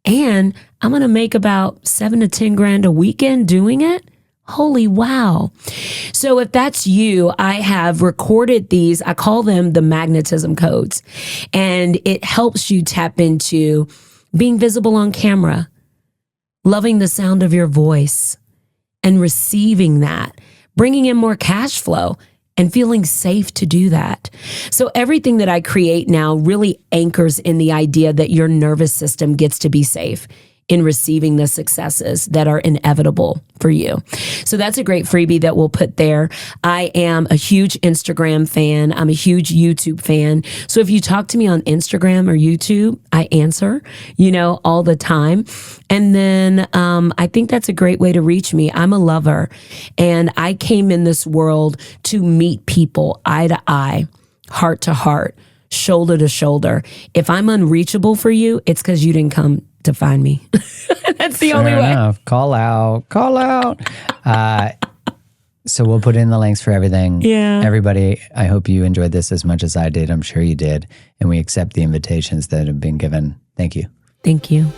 And I'm going to make about 7 to 10 grand a weekend doing it. Holy wow. So if that's you, I have recorded these. I call them the magnetism codes. And it helps you tap into being visible on camera, loving the sound of your voice, and receiving that, bringing in more cash flow and feeling safe to do that. So everything that I create now really anchors in the idea that your nervous system gets to be safe in receiving the successes that are inevitable for you. So that's a great freebie that we'll put there. I am a huge Instagram fan. I'm a huge YouTube fan. So if you talk to me on Instagram or YouTube, I answer, all the time. And then I think that's a great way to reach me. I'm a lover, and I came in this world to meet people eye to eye, heart to heart, shoulder to shoulder. If I'm unreachable for you, it's because you didn't come to find me. That's the only way. Enough. Call out. So we'll put in the links for everything. Yeah. Everybody, I hope you enjoyed this as much as I did. I'm sure you did. And we accept the invitations that have been given. Thank you. Thank you.